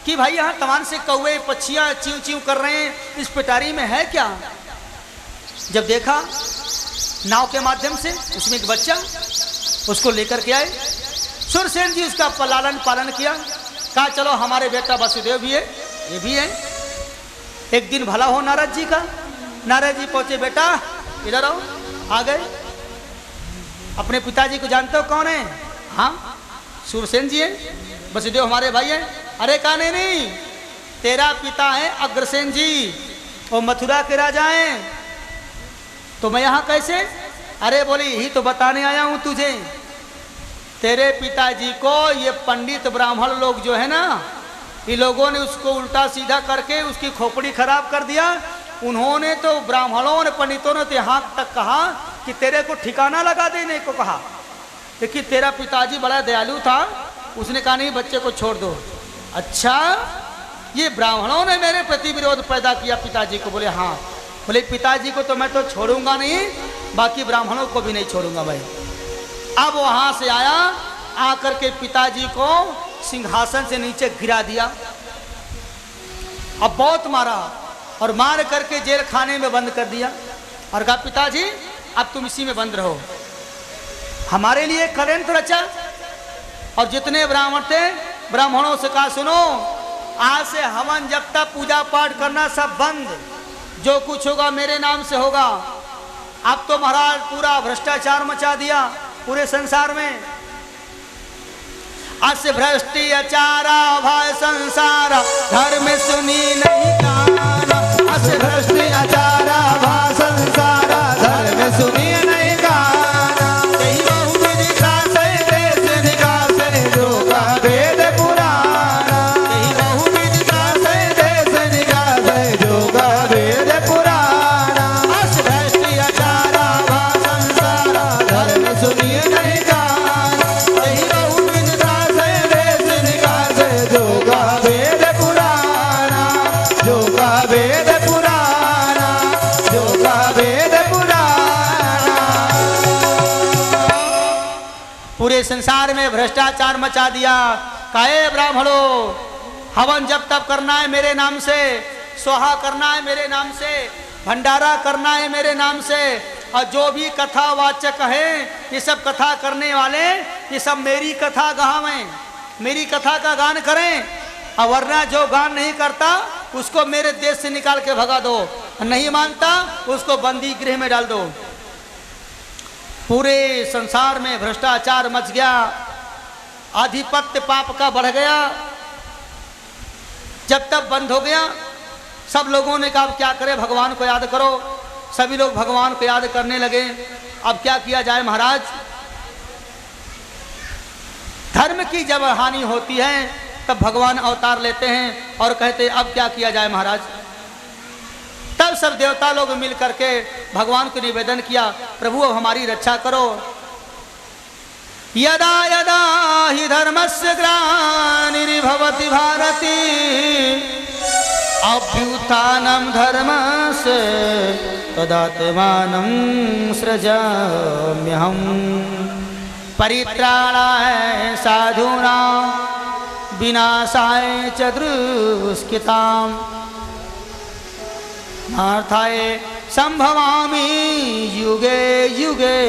कि भाई यहाँ तमाम से कौवे पक्षियाँ चीव चीव कर रहे हैं, इस पिटारी में है क्या? जब देखा नाव के माध्यम से उसमें एक बच्चा, उसको लेकर के आए। सूरसेन जी उसका लालन पालन किया, कहा चलो हमारे बेटा वसुदेव भी है, ये भी है। एक दिन भला हो नारद जी का। नारद जी पहुंचे, बेटा इधर आओ। आ गए। अपने पिताजी को जानते हो कौन है? हाँ सूरसेन जी है। वसुदेव हमारे भाई हैं। अरे कहा नहीं, तेरा पिता है अग्रसेन जी, वो मथुरा के राजा हैं। तो मैं यहाँ कैसे? अरे बोली यही तो बताने आया हूँ तुझे। तेरे पिताजी को ये पंडित ब्राह्मण लोग जो है ना, ये लोगों ने उसको उल्टा सीधा करके उसकी खोपड़ी खराब कर दिया। उन्होंने तो ब्राह्मणों ने पंडितों ने तो यहाँ तक कहा कि तेरे को ठिकाना लगा देने को कहा। देखिए तेरा पिताजी बड़ा दयालु था, उसने कहा नहीं बच्चे को छोड़ दो। अच्छा ये ब्राह्मणों ने मेरे प्रति विरोध पैदा किया पिताजी को? बोले हाँ। बोले पिताजी को तो मैं तो छोड़ूंगा नहीं, बाकी ब्राह्मणों को भी नहीं छोड़ूंगा भाई। अब वहां से आया, आकर के पिताजी को सिंहासन से नीचे गिरा दिया। अब बहुत मारा, और मार करके जेल खाने में बंद कर दिया और कहा पिताजी अब तुम इसी में बंद रहो। हमारे लिए करेंट रचा और जितने ब्राह्मण थे ब्राह्मणों से कहा सुनो आज से हवन जब तक पूजा पाठ करना सब बंद, जो कुछ होगा मेरे नाम से होगा। अब तो महाराज पूरा भ्रष्टाचार मचा दिया पूरे संसार में। अस भ्रष्टाचारा भाई संसार धर्म सुनी नहीं गाना, अस भ्रष्टाचारा भाई संसार धर्म सुनी नहीं गाना। यही बहु विधि देश निकास जो का वेद पुराना, यही बहु विधि देश निकास जो का वेद पुराना। अस भ्रष्टाचारा भाई संसार धर्म सुनी नहीं गाना, यही बहु विधि देश निकास जो का वेद पुराना, जो का वेद पुराना, जो का वेद पुराना। पूरे संसार में भ्रष्टाचार मचा दिया। काहे ब्राह्मणों हवन जब तब करना है मेरे नाम से, स्वाहा करना है मेरे नाम से, भंडारा करना है मेरे नाम से, और जो भी कथा वाचक है ये सब कथा करने वाले ये सब मेरी कथा गावें, मेरी कथा का गान करें। और वरना जो गान नहीं करता उसको मेरे देश से निकाल के भगा दो, नहीं मानता उसको बंदी गृह में डाल दो। पूरे संसार में भ्रष्टाचार मच गया, आधिपत्य पाप का बढ़ गया। जब तक बंद हो गया सब लोगों ने कहा अब क्या करें, भगवान को याद करो। सभी लोग भगवान को याद करने लगे। अब क्या किया जाए महाराज, धर्म की जब हानि होती है तब भगवान अवतार लेते हैं और कहते हैं अब क्या किया जाए महाराज। तब सब देवता लोग मिल करके भगवान को निवेदन किया प्रभु अब हमारी रक्षा करो। यदा यदा हि धर्मस्य ग्लानिर्भवति भारती अभ्युत्थानं धर्मस्य तदात्मानं सृजाम्यहम् परित्राणाय साधूनां विनाशाय च दुष्कृताम् नार्थाय संभवामि युगे युगे।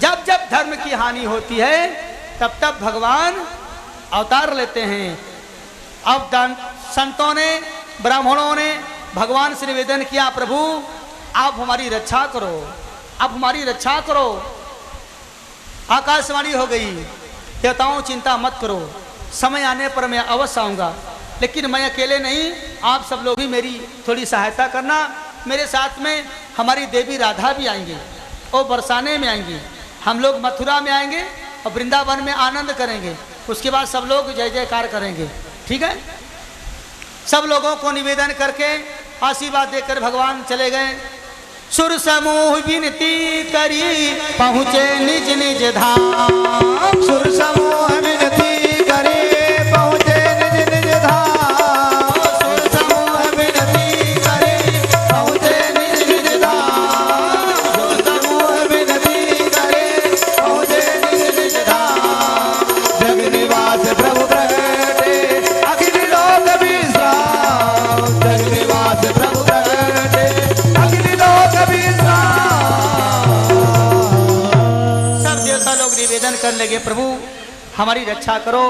जब जब धर्म की हानि होती है तब तब भगवान अवतार लेते हैं। अब संतों ने ब्राह्मणों ने भगवान से निवेदन किया प्रभु आप हमारी रक्षा करो, आप हमारी रक्षा करो। आकाशवाणी हो गई देवताओं चिंता मत करो, समय आने पर मैं अवश्य आऊँगा, लेकिन मैं अकेले नहीं, आप सब लोग भी मेरी थोड़ी सहायता करना। मेरे साथ में हमारी देवी राधा भी आएंगी, वो बरसाने में आएंगी, हम लोग मथुरा में आएंगे और वृंदावन में आनंद करेंगे। उसके बाद सब लोग जय जयकार करेंगे, ठीक है। सब लोगों को निवेदन करके आशीर्वाद देकर भगवान चले गए। सुर समूह विनती करी पहुँचे निज निज धाम, सुर समूह विनती करे पहुँचे निज निज धाम, सुर समूह विनती करे पहुँचे निज निज धाम, सुर समूह विनती करे पहुँचे निज निज धाम। जग निवास प्रभु प्रगटे अखिल लोक विश्राम, जग निवास प्रभु प्रगटे अखिल लोक विश्राम। सब देवता लोग निवेदन कर लगे प्रभु हमारी रक्षा करो।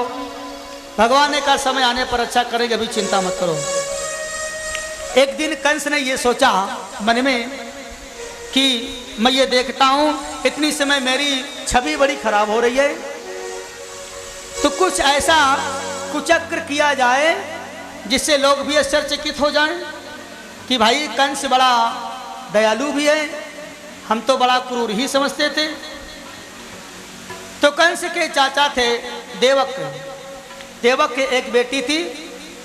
भगवान ने कहा समय आने पर रक्षा करेंगे, अभी चिंता मत करो। एक दिन कंस ने ये सोचा मन में कि मैं ये देखता हूँ इतनी समय मेरी छवि बड़ी खराब हो रही है, तो कुछ ऐसा कुचक्र किया जाए जिससे लोग भी आश्चर्यचकित हो जाएं कि भाई कंस बड़ा दयालु भी है, हम तो बड़ा क्रूर ही समझते थे। तो कंस के चाचा थे देवक, देवक के एक बेटी थी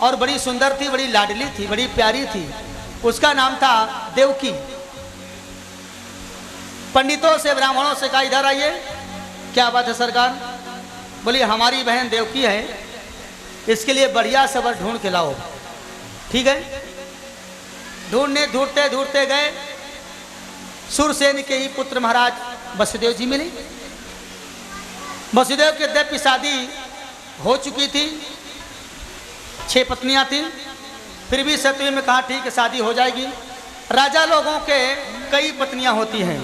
और बड़ी सुंदर थी, बड़ी लाडली थी, बड़ी प्यारी थी, उसका नाम था देवकी। पंडितों से ब्राह्मणों से कहा इधर आइए, क्या बात है सरकार। बोली हमारी बहन देवकी है, इसके लिए बढ़िया सा वर ढूंढ के लाओ, ठीक है। ढूंढते ढूंढते गए, सुरसेन के ही पुत्र महाराज वसुदेव जी मिले। वसुदेव के देव की शादी हो चुकी थी, 6 पत्नियां थी, फिर भी सतवी में कहा ठीक है शादी हो जाएगी। राजा लोगों के कई पत्नियां होती हैं,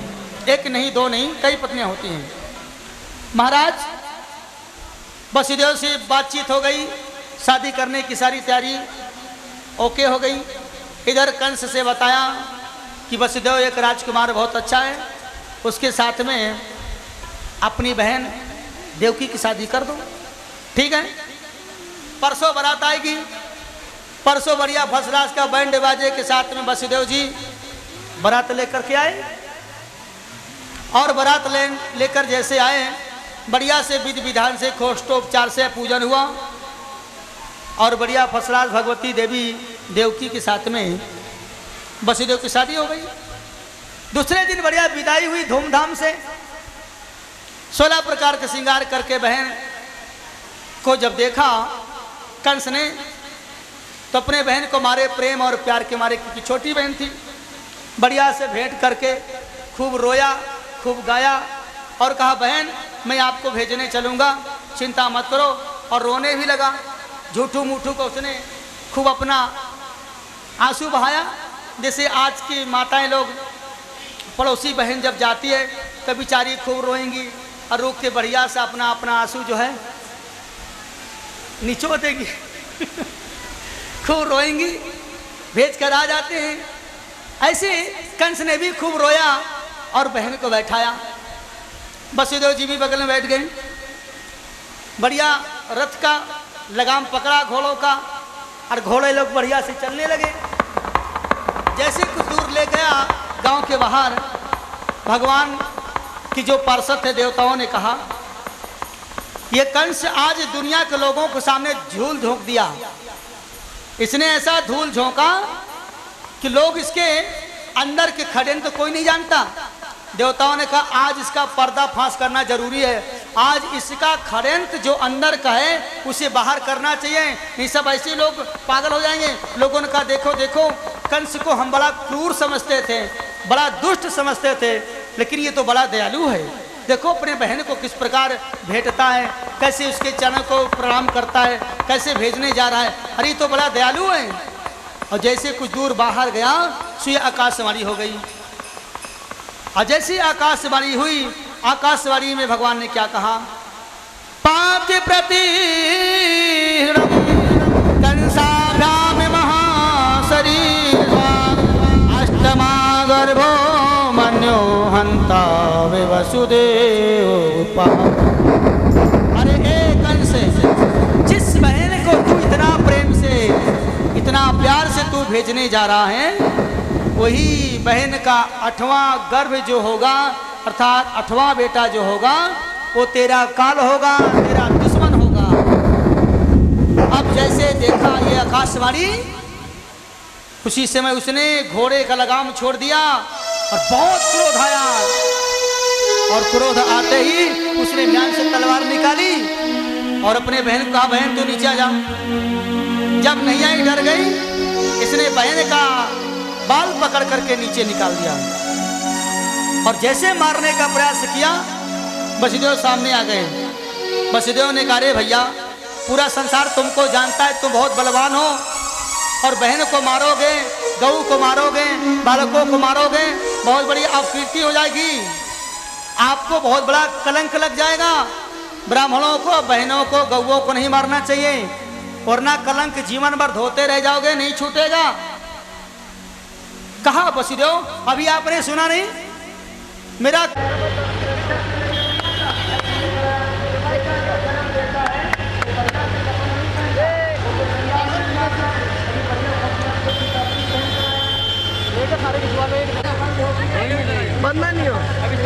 एक नहीं दो नहीं कई पत्नियां होती हैं। महाराज वसुदेव से बातचीत हो गई, शादी करने की सारी तैयारी ओके हो गई। इधर कंस से बताया कि वसुदेव एक राजकुमार बहुत अच्छा है, उसके साथ में अपनी बहन देवकी की शादी कर दो। ठीक है, परसों बारात आएगी, परसों बढ़िया फसलास का बैंड बाजे के साथ में वसुदेव जी बारात लेकर के आए। और बारात लेकर जैसे आए, बढ़िया से विधि विधान से खोष्टोपचार से पूजन हुआ और बढ़िया फसलास भगवती देवी देवकी के साथ में वसुदेव की शादी हो गई। दूसरे दिन बढ़िया विदाई हुई धूमधाम से, 16 प्रकार के श्रृंगार करके बहन को जब देखा कंस ने तो अपने बहन को मारे प्रेम और प्यार के मारे, क्योंकि छोटी बहन थी, बढ़िया से भेंट करके खूब रोया खूब गाया और कहा बहन मैं आपको भेजने चलूँगा, चिंता मत करो। और रोने भी लगा, झूठू मूठू को उसने खूब अपना आंसू बहाया। जैसे आज की माताएं लोग पड़ोसी बहन जब जाती है तो बेचारी खूब रोएंगी और रुक के बढ़िया से अपना अपना आंसू जो है निचो देगी खूब रोएंगी, भेज कर आ जाते हैं। ऐसे कंस ने भी खूब रोया और बहन को बैठाया। वसुदेव जी भी बगल में बैठ गए, बढ़िया रथ का लगाम पकड़ा घोड़ों का और घोड़े लोग बढ़िया से चलने लगे। जैसे कुछ दूर ले गया गांव के बाहर, भगवान की जो पार्षद थे देवताओं ने कहा ये कंस आज दुनिया के लोगों के सामने धूल झोंक दिया, इसने ऐसा धूल झोंका कि लोग इसके अंदर के खड़ेंद्र कोई नहीं जानता। देवताओं ने कहा आज इसका पर्दाफाश करना जरूरी है, आज इसका खड़ेंद्र जो अंदर का है उसे बाहर करना चाहिए, नहीं सब ऐसे लोग पागल हो जाएंगे। लोगों ने कहा देखो देखो कंस को हम बड़ा क्रूर समझते थे, बड़ा दुष्ट समझते थे, लेकिन ये तो बड़ा दयालु है। देखो अपने बहन को किस प्रकार भेंटता है, कैसे उसके चरण को प्रणाम करता है, कैसे भेजने जा रहा है, अरे तो बड़ा दयालु है। और जैसे कुछ दूर बाहर गया सुई आकाशवाणी हो गई। और जैसी आकाशवाणी हुई, आकाशवाणी में भगवान ने क्या कहा, पाप प्रति कंसाभ्याम महाशरीर अष्टमा गर्भो मन्यो हंता वे वसुदेव। अरे ए कंस, जिस बहन को तू इतना प्रेम से इतना प्यार से तू भेजने जा रहा है, वही बहन का 8वां गर्भ जो होगा अर्थात 8वां बेटा जो होगा वो तेरा काल होगा, तेरा दुश्मन होगा। अब जैसे देखा ये आकाशवाणी, उसी समय उसने घोड़े का लगाम छोड़ दिया और बहुत क्रोध आया। और क्रोध आते ही उसने म्यान से तलवार निकाली और अपने बहन को कहा बहन तू नीचे आ जा। जब नहीं आई डर गई, इसने बहन का बाल पकड़ करके नीचे निकाल दिया और जैसे मारने का प्रयास किया वसुदेव सामने आ गए। वसुदेव ने कहा रे भैया पूरा संसार तुमको जानता है, तुम बहुत बलवान हो और बहन को मारोगे, गऊ को मारोगे, बालकों को मारोगे, बहुत बड़ी अपकीर्ति हो जाएगी, आपको बहुत बड़ा कलंक लग जाएगा। ब्राह्मणों को, बहनों को, गऊओं को नहीं मारना चाहिए, वरना कलंक जीवन भर धोते रह जाओगे, नहीं छूटेगा। कहा वसुदेव अभी आपने सुना नहीं मेरा बनना नहीं हो अभी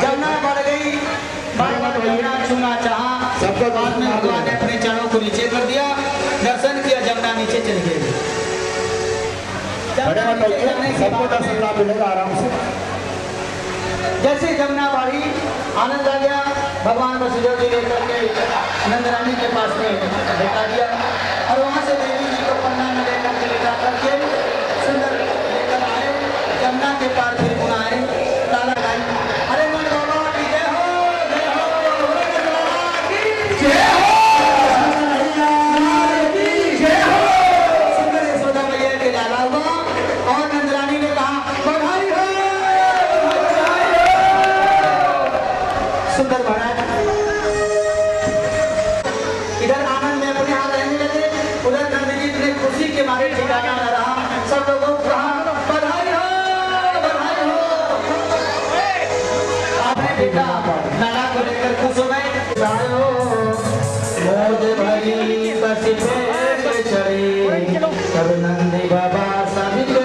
जमुना बढ़ गई, भगवान भैया छूना चाहा, सबके बाद में भगवान ने अपने चरणों को नीचे कर दिया, दर्शन किया, जमुना नीचे चली गई। सबको दर्शन लाभ मिलेगा आराम से। जैसे जमुना बाढ़ी, आनंद आ गया, भगवान वसुदेव जी लेकर के नंदरानी के पास में लेटा दिया और वहाँ से देवी जी को पन्ना में लेकर के लेटा करके सुंदर लेकर आए, जमुना के पार फिर पुनः आए, ताला गाई, अरे मन बाबा की जय हो, जय हो, जय हो। सुंदर यशोदा मैया के डाला हुआ और नंदरानी ने कहा बधाई हो, सुंदर महाराज इधर आनंद में अपने यहाँ रहने लगे, उधर नंद जी इतने खुशी के मारे ठिकाना न रहा, सब लोगों को कहा बधाई हो, बधाई हो। आपने देखा नाना को लेकर खुश हो गए, मोद भरी बस पे चढ़े, सब नंदी बाबा सभी के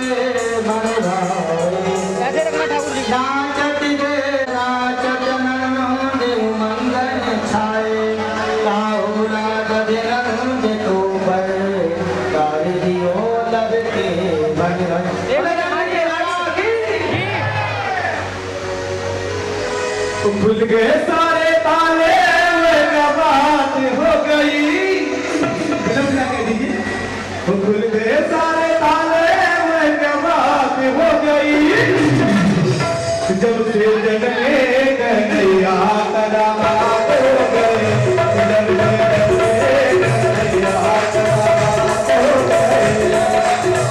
मन भाए, नाचत गे नाचत नंद मंगल छाए, काहुला गदे नंद तो पर, कर दियो लब के बन खुल गए सारे ताले, क्या बात हो गई, खुल गए सारे ताले, क्या बात हो गई, जब से जगने गया तरा बात हो गई, जब से जगने गया तरा बात हो गई,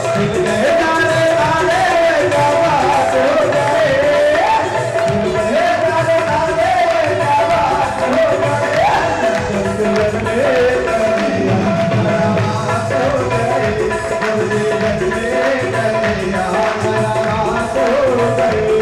खुल गए सारे ताले, क्या बात हो गई, खुल गए सारे ताले, क्या बात हो गई, जब से जगने गया तरा बात हो गई, जब से जगने गया तरा बात हो गई।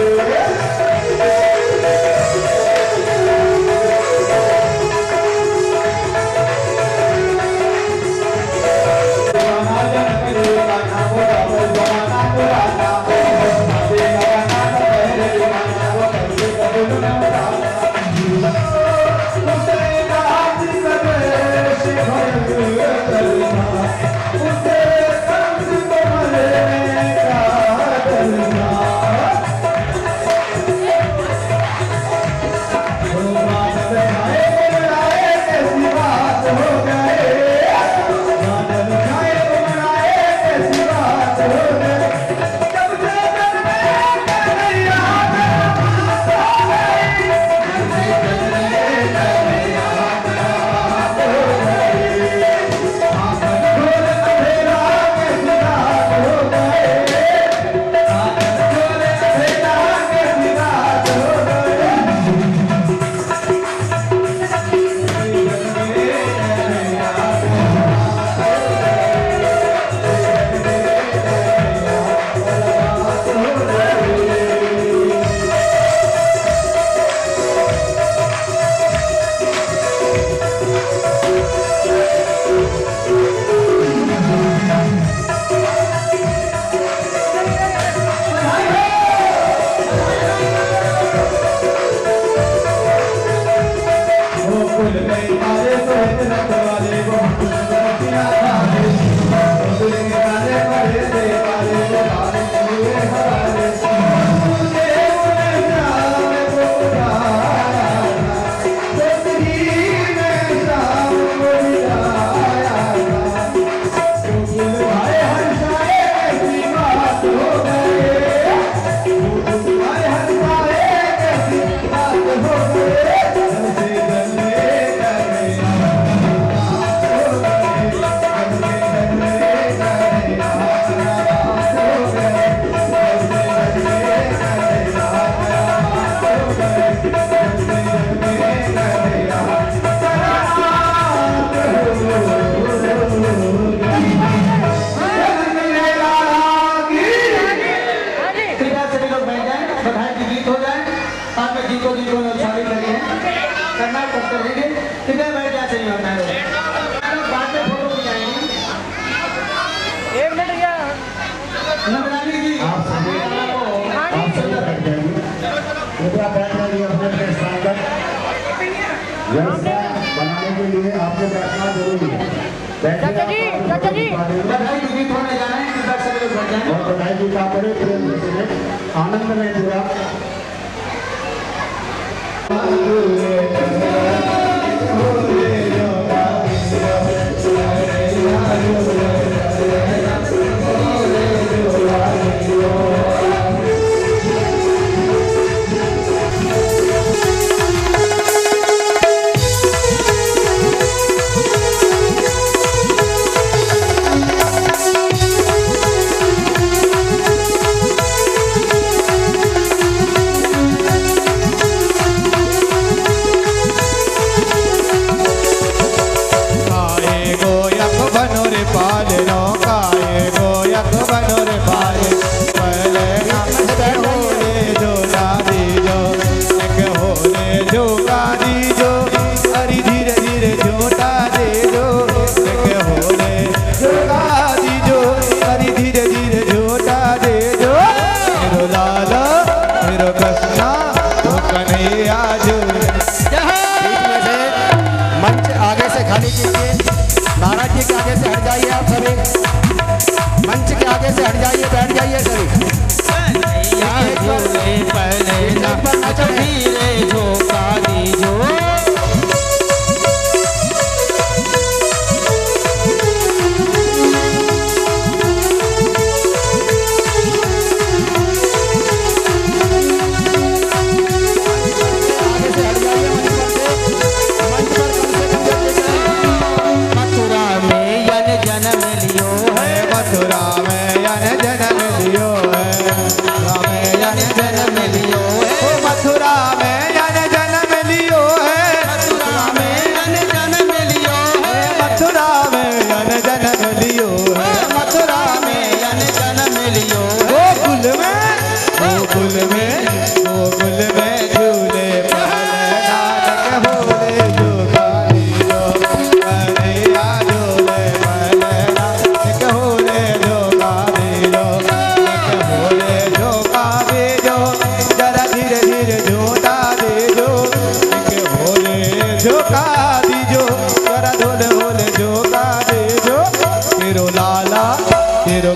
भूल गई तारे सोच रखवाले वो रतिया वाले दिल के गाने पड़े थे वाले वो हारे हुए हारे बनाने के लिए आपको बैठना जरूरी है। चाचा जी बधाई की गीत होने जा रहे हैं, सब लोग बैठ जाएं और बधाई की का पड़े प्रेम से आनंद में पूरा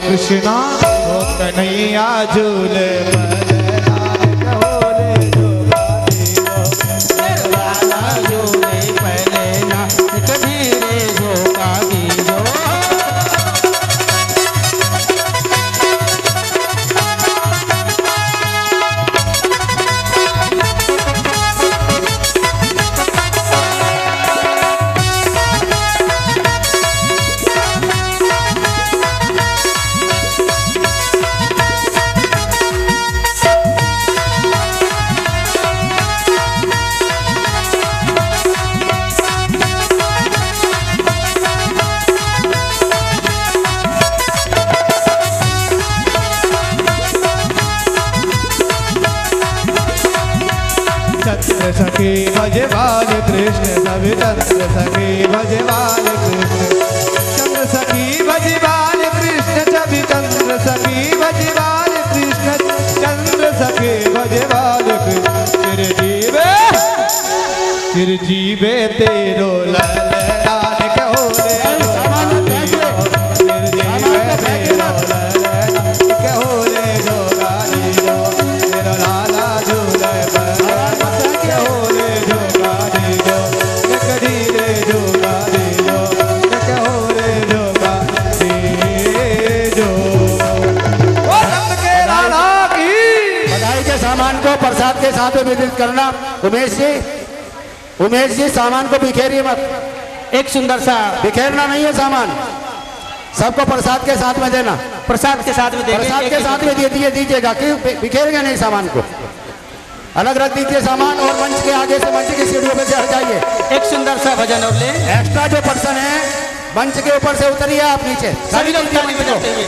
कृष्णा ओ कन्हैया झूले सखी भजवाल कृष्ण सभी चंद्र सखी भजवाल कृष्ण चंद्र सखी भजवाल कृष्ण सभी चंद्र सखी भजवाल कृष्ण चंद्र सखी भजवाल कृष्ण तेरे जीवे फिर जीवे तेरो ललनान कहो रे जोगाड़ियो फिर जीवे तेरो ललनान कहो रे जोगाड़ियो तेरो लाला झूले बरन कहो रे जोगाड़ियो कदी रे जोगाड़ियो कहो रे जोगाड़ियो ओ रंग के लाला की बधाई के सामान को प्रसाद के साथ में वितरित करना। उमेश जी सामान को बिखेरिए मत, एक सुंदर सा बिखेरना नहीं है सामान, सबको प्रसाद के साथ में देना। प्रसाद के साथ में देंगे। प्रसाद के साथ में दीजिएगा कि बिखेरेंगे नहीं सामान को, अलग रख दीजिए सामान। और मंच के आगे से मंच की सीढ़ियों पे से हट जाइए। एक सुंदर सा भजन और ले। एक्स्ट्रा जो पर्सन है मंच के ऊपर से उतरिए आप नीचे। सभी लोग ताली बजाते हुए।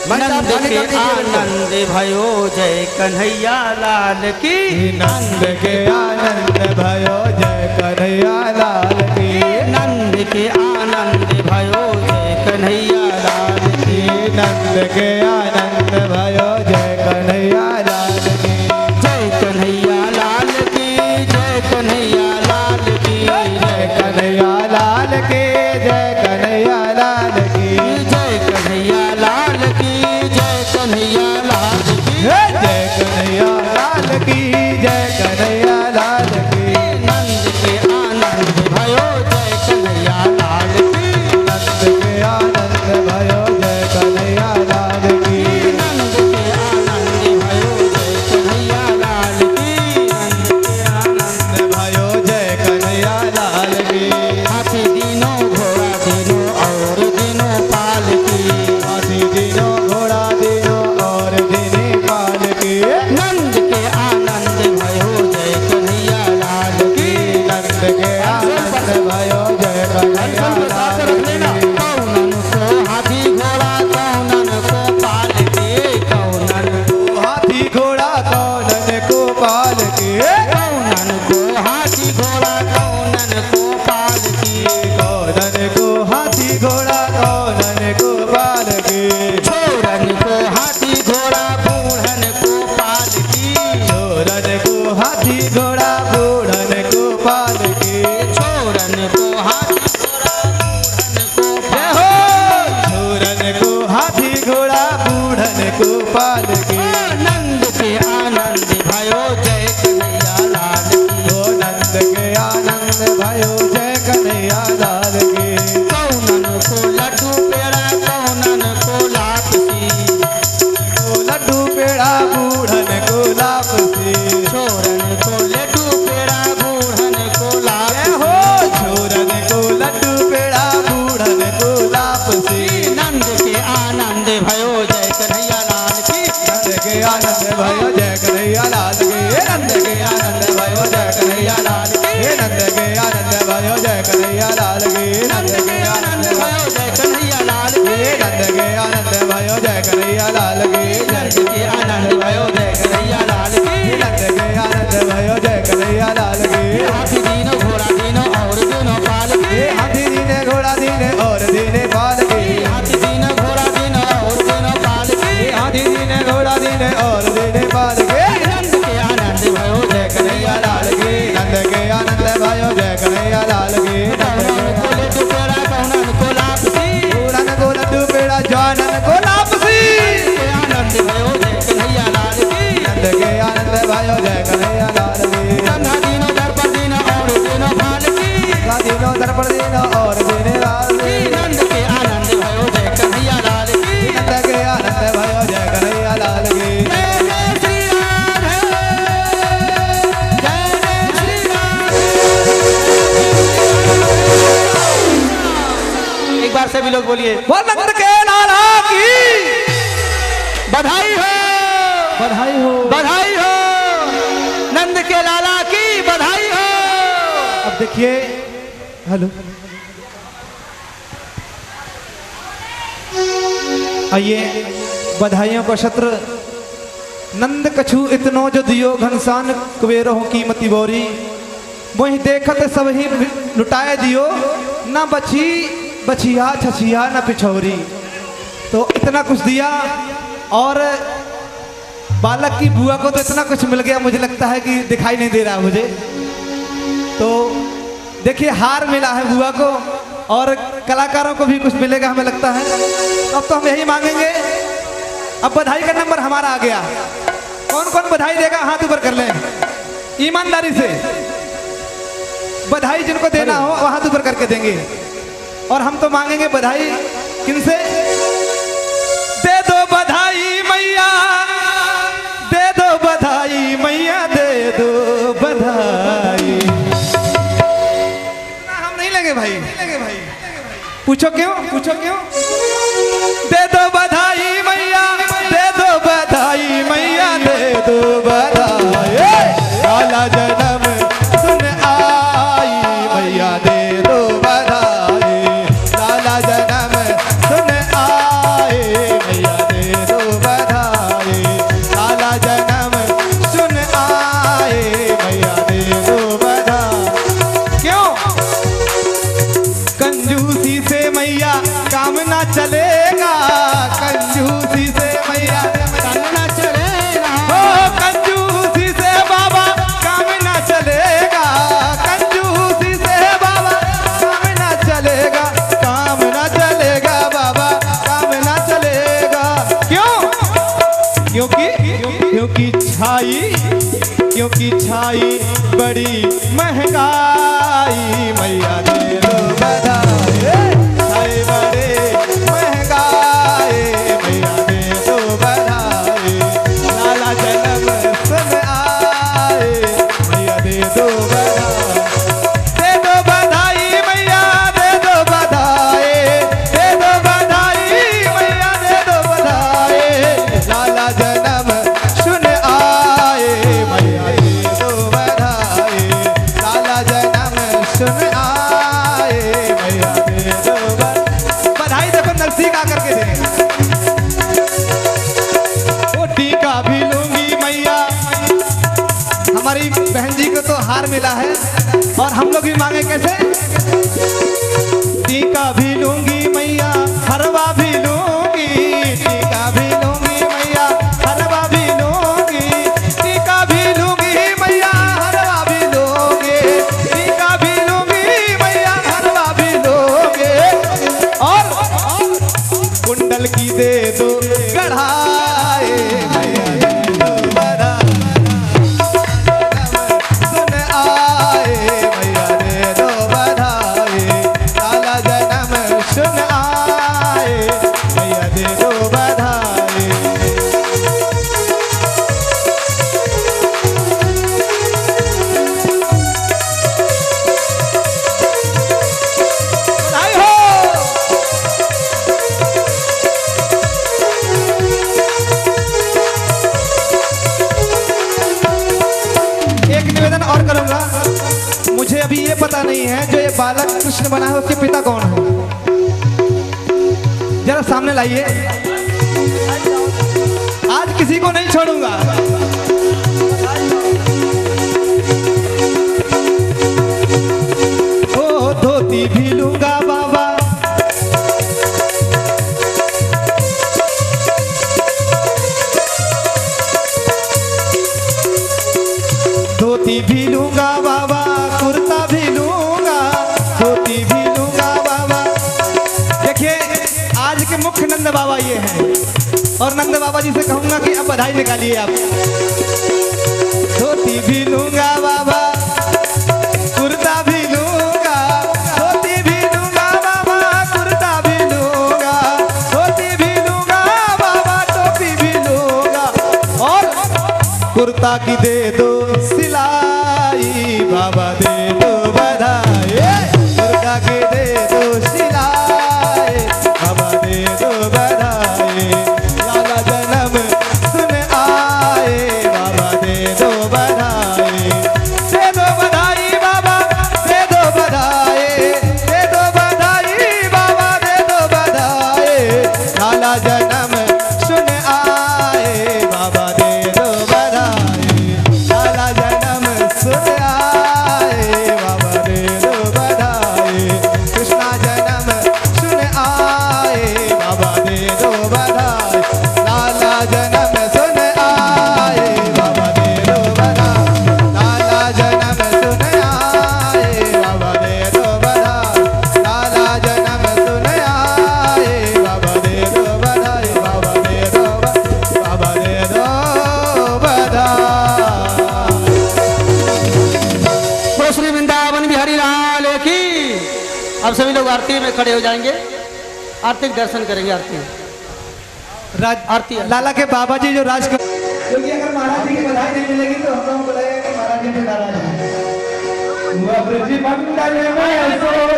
नंद के आनंद भयो जय कन्हैया लाल की। नंद के आनंद भयो जय कन्हैया लाल की। नंद के आनंद भयो जय कन्हैया लाल की। नंद के आनंद भयो जय कन्हैया लाल की। जय कन्हैया लाल की। जय कन्हैया लाल की। जय कन्हैया लाल की। जय कन्हैया लाल की। जय कन्हैया लाल की। जय कन्हैया लाल की। जय कन्हैया लाल की। जय कन्हैया लाल की। नंद के आनंद भयो जय कन्हैया लाल की। नंद के आनंद भयो जय कन्हैया लाल की। नंद के आनंद भयो जय कन्हैया लाल की। नंद के आनंद भयो जय कन्हैया लाल की। हाथी दिनों घोड़ा दिनों और दिनों पाल की। हाथी दिनों घोड़ा दिनों और दिने पाल की। नंद के आनंद भयो जय कन्हैया लाल की। नंद के आनंद भयो जय कन्हैया लाल की। कौनन को हाथी घोड़ा कौनन को पाल के। कौनन हाथी घोड़ा कौनन को पाल के। कौनन को हाथी घोड़ा कौनन को पाल की। कौनन को हाथी घोड़ा कौनन को पाल के। छोरन को हाथी घोड़ा बूढ़न को पाल की। छोरन को हाथी घोड़ा बूढ़न को पाल के। छोरन को हाथी घोड़ा बूढ़न को जय हो छोरन को हाथी घोड़ा बूढ़न को पाल के। नंद के आनंद भयो जय कन्हैया लाल की। ओ नंद के आनंद भयो जय कन्हैया लाल की। कौनन को लड्डू पेड़ा कौनन को लापसी। ओ लड्डू पेड़ा बूढ़न को लापसी। छोरन को लड्डू पेड़ा बूढ़न को जय लापसी। हो छोरन को लड्डू पेड़ा बूढ़न को लापसी। नंद के आनंद भयो जय कन्हैया लाल की। नंद के आनंद भयो जय कन्हैया लाल की। नंद के आनंद भयो जय कन्हैया लाल की। नंद के आनंद भयो जय कन्हैया लाल की। नंद के आनंद भयो जय कन्हैया लाल की। नंद के आनंद भयो जय कन्हैया लाल की। नंद के आनंद भयो जय कन्हैया लाल की। नंद के आनंद भयो जय कन्हैया लाल की। हाथी दिनों घोड़ा दिनों और दिनों पाल की। हाथी दीने घोड़ा दीने और दीने पाल की। हाथी दिनों घोड़ा दिनों और दिनों पाल की। हाथी दीने घोड़ा दीने और दीने पाल की। नंद के आनंद भयो जय कन्हैया लाल की। नंद के आनंद भयो जय कन्हैया लाल की। कौनन को लड्डू पेड़ा कौनन को लापसी। पूरन को लड्डू पेड़ा जानन को लापसी। के आनंद भयो जय कन्हैया लाल की। नंद के आनंद भयो जय कन्हैया लाल की। गंगा दिनों दर्पण दिनों और दिनों पाल की। दिनों दर्पण दिनों और दिने लाल की। नंद के आनंद भयो जय कन्हैया लाल की। नंद के आनंद भयो जय कन्हैया लाल की। जय जय श्री राधे। जय जय श्री राधे। एक बार सभी लोग बोलिए वो नंद के लाला की बधाई हो। बधाई हो। बधाई हो। नंद के लाला की बधाई हो। अब देखिए हेलो आइए बधाइयों का छत्र नंद कछु इतनो जो दियो घनसान कुबेरो कीमती बोरी वही देखत सब ही लुटाए दियो न बची बचिया छछिया न पिछौरी। तो इतना कुछ दिया और बालक की बुआ को तो इतना कुछ मिल गया, मुझे लगता है कि दिखाई नहीं दे रहा मुझे। तो देखिए हार मिला है बुआ को और कलाकारों को भी कुछ मिलेगा हमें लगता है। अब तो हम यही मांगेंगे। अब बधाई का नंबर हमारा आ गया। कौन कौन बधाई देगा हाथ ऊपर कर लें ईमानदारी से। बधाई जिनको देना हो वो हाथ ऊपर करके देंगे। और हम तो मांगेंगे बधाई किनसे? दे दो बधाई मैया, दे दो बधाई मैया, दे दो बधाई। हम नहीं लेंगे भाई, पूछो क्यों, पूछो क्यों? दे दो बधाई मैया, दे दो बधाई मैया, दे दो बधाई। लाला जन्म सुन आई मैया, दे दो बधाई। लाला जन्म सुन आए मैया, दे दो बधाई। लाला जन्म सुन आए मैया, दे दो बधाई। क्यों? कंजूसी से मैया काम ना चलेगा, कंजूसी से मैया काम ना चलेगा। ओ कंजूसी से बाबा काम ना चलेगा, कंजूसी से बाबा काम ना चलेगा, काम ना चलेगा बाबा, काम ना चलेगा। क्यों? क्योंकि छाई बड़ी महंगाई मैया, दे दो बधाई। छाई बड़े महंगाई मैया, दे दो बधाई। लाला जन्म सुन आए मैया, दे दो बधाई। दे दो बधाई मैया, दे दो बधाई। दे दो बधाई मैया, दे दो बधाई। लाला जन्म सुन आए मैया, दे दो बधाई। लाला जन्म सुन आए मैया, दे दो बधाई। देखो नजदीक आकर के दे। वो टीका भी लूंगी मैया। हमारी बहन जी को तो हार मिला है और हम लोग भी मांगे कैसे? टीका भी लूंगी मैया, हरवा भी लूंगी। टीका भी लूंगी मैया, हरवा भी लूंगी। टीका भी लूंगी मैया, हरवा भी लूंगी। टीका भी लूंगी मैया, हरवा भी लूंगी। और कुंडल की दे दो गढ़ाए मैया, दे दो बधाई। सुन आए मैया, दे दो बधाई। लाला जन्म सुन आए मैया, दे दो बधाई। बधाई हो। एक निवेदन और करूंगा। मुझे अभी ये पता नहीं है जो ये बालक कृष्ण बना है उसके पिता कौन है। जरा सामने लाइए। आज किसी को नहीं छोड़ूंगा। ओ धोती भी लूंगा बाबा, धोती भी लूंगा बाबा, कुर्ता भी लूंगा, धोती भी लूंगा बाबा। देखिए आज के मुख्य नंद बाबा ये हैं और नंद बाबा जी से कहूंगा कि अब बधाई निकालिए आप। धोती भी लूंगा बाबा, कुर्ता भी लूंगा, धोती भी लूंगा बाबा, कुर्ता भी लूंगा, धोती भी लूंगा बाबा, टोपी भी लूंगा। और कुर्ता की दे दो सिलाई बाबा, दे दो बधाई। कुर्ता की दे दो सिलाई बाबा, दे दो बधाई। लाला जन्म सुन आए बाबा, दे दो बधाई। दे दो बधाई बाबा, दे दो बधाई। दे दो बधाई बाबा, दे दो बधाई। लाला जन्म सुन आए बाबा, दे दो बधाई। लाला जन्म सुन आए श्री वृंदावन बिहारी लाल की। अब सभी लोग आरती में खड़े हो जाएंगे, आरती के दर्शन करेंगे। आरती आरती लाला के बाबा जी जो राज कर, क्योंकि अगर महाराज जी की बधाई नहीं मिलेगी तो हम लोगों को लगेगा कि महाराज जी से नाराज हैं। ब्रज मंडल में सोर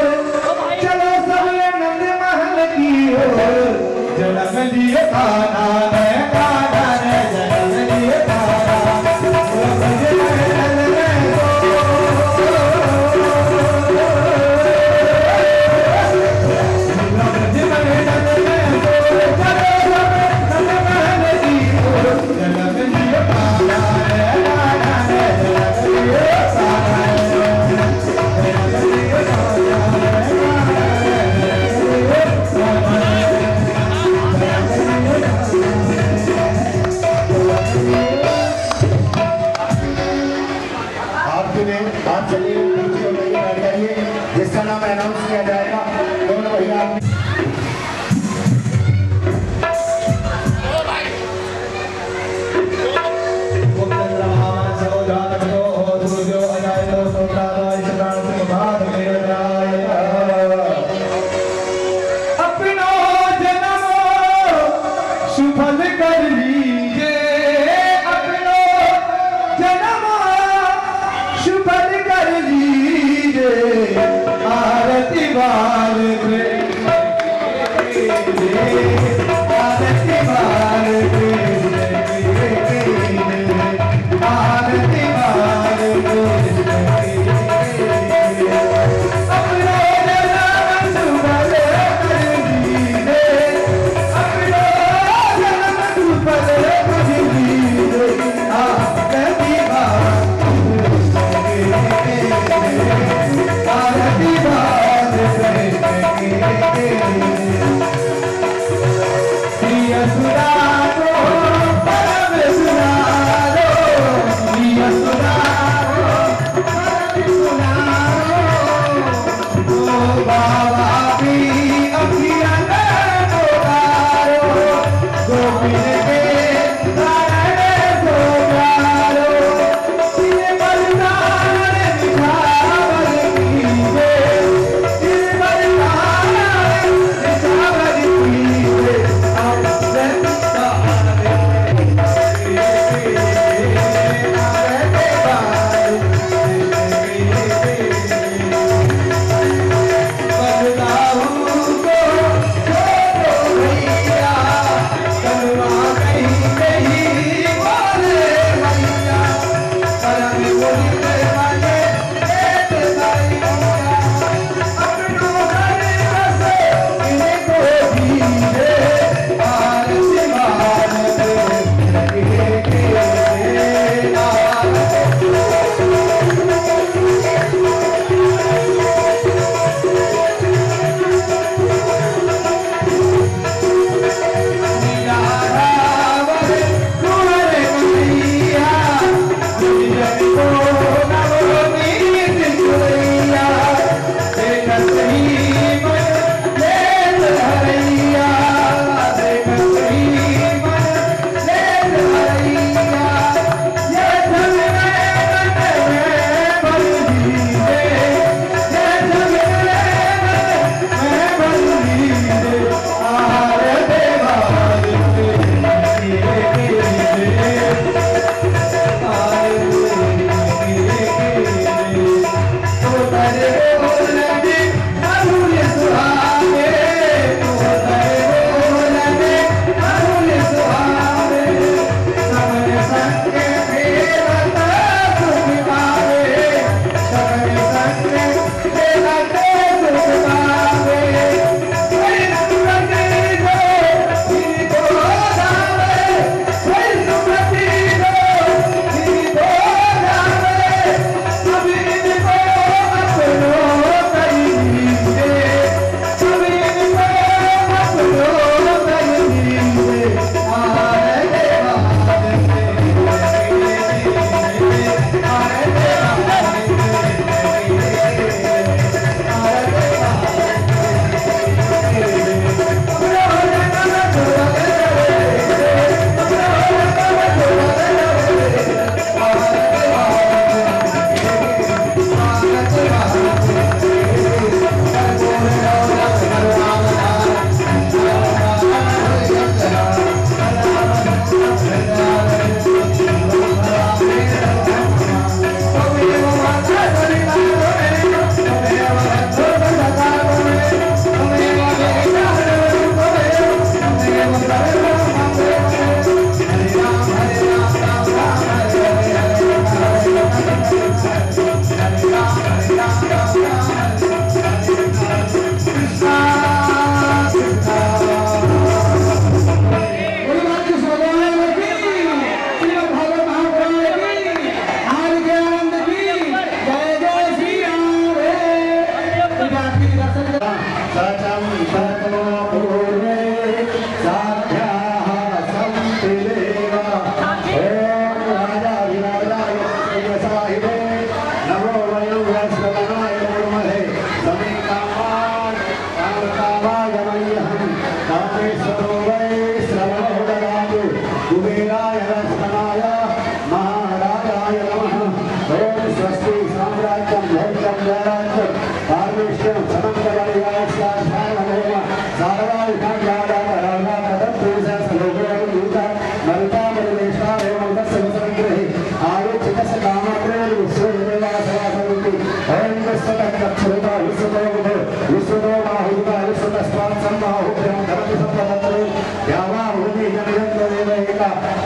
चलो सब नंद महल की ओर, जन्म लिए खाना है खाना है, जन्म लिए खाना। ब्रज मंडल में सोर, ब्रज मंडल में सोर चलो सब नंद महल की ओर, जन्म लिए खाना है खाना है, जन्म लिए खाना है। आप चलिए नीचे हो जाइए, बैठ जाइए, जिसका नाम अनाउंस किया जाएगा दोनों भैया सुफल कर लीजिए, अपनो जन्म सुफल कर लीजिए, आरती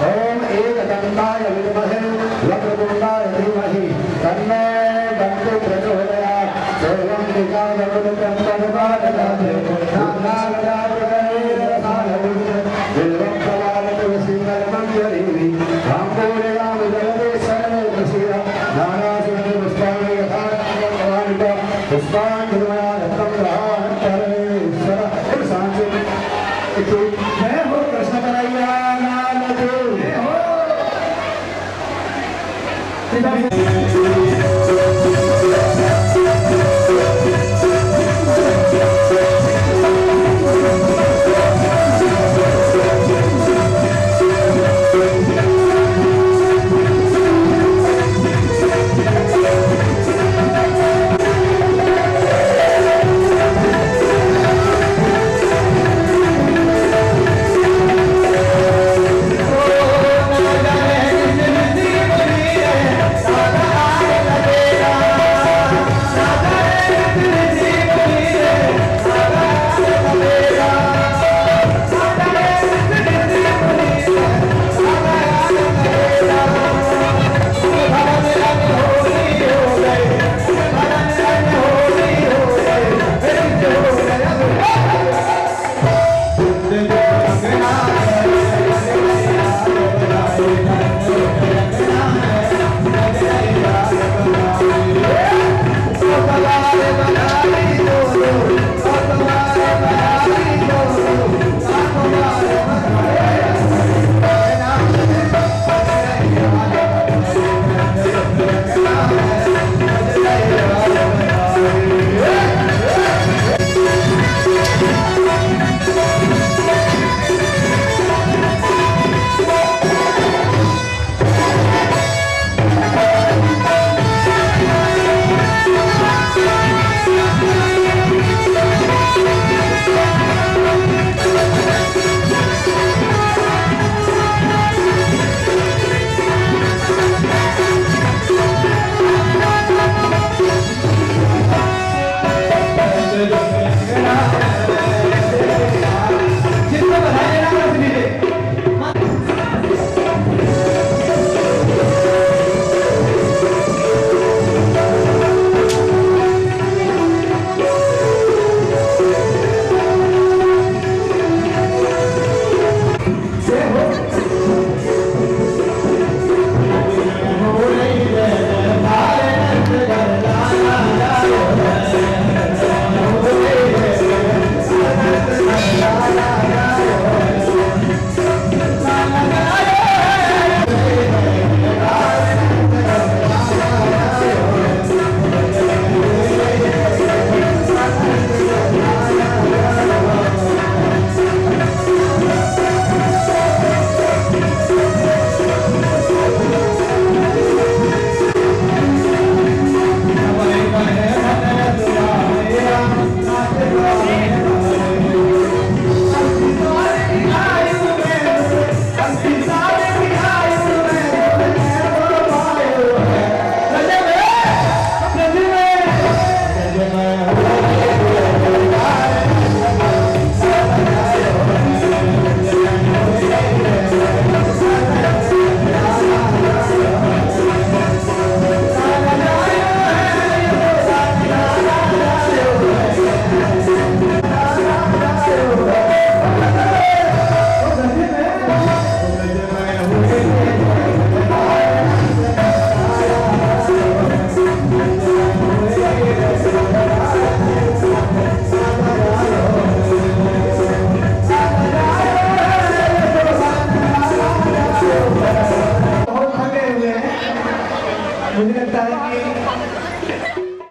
ओम एक दंताय विद्महे वक्रतुंडाय धीमहि तन्नो दन्तो प्रचोदयात् सर्वं दिशावरुणं तन्मनोभावनात् नानागदागरे रसालविद्य विल्वं प्रवालतु सिंहमञ्जरीः रामपूर्णां जगते सर्वे प्रसीद नानासुरं पुष्पाणि यथा पुष्पाणि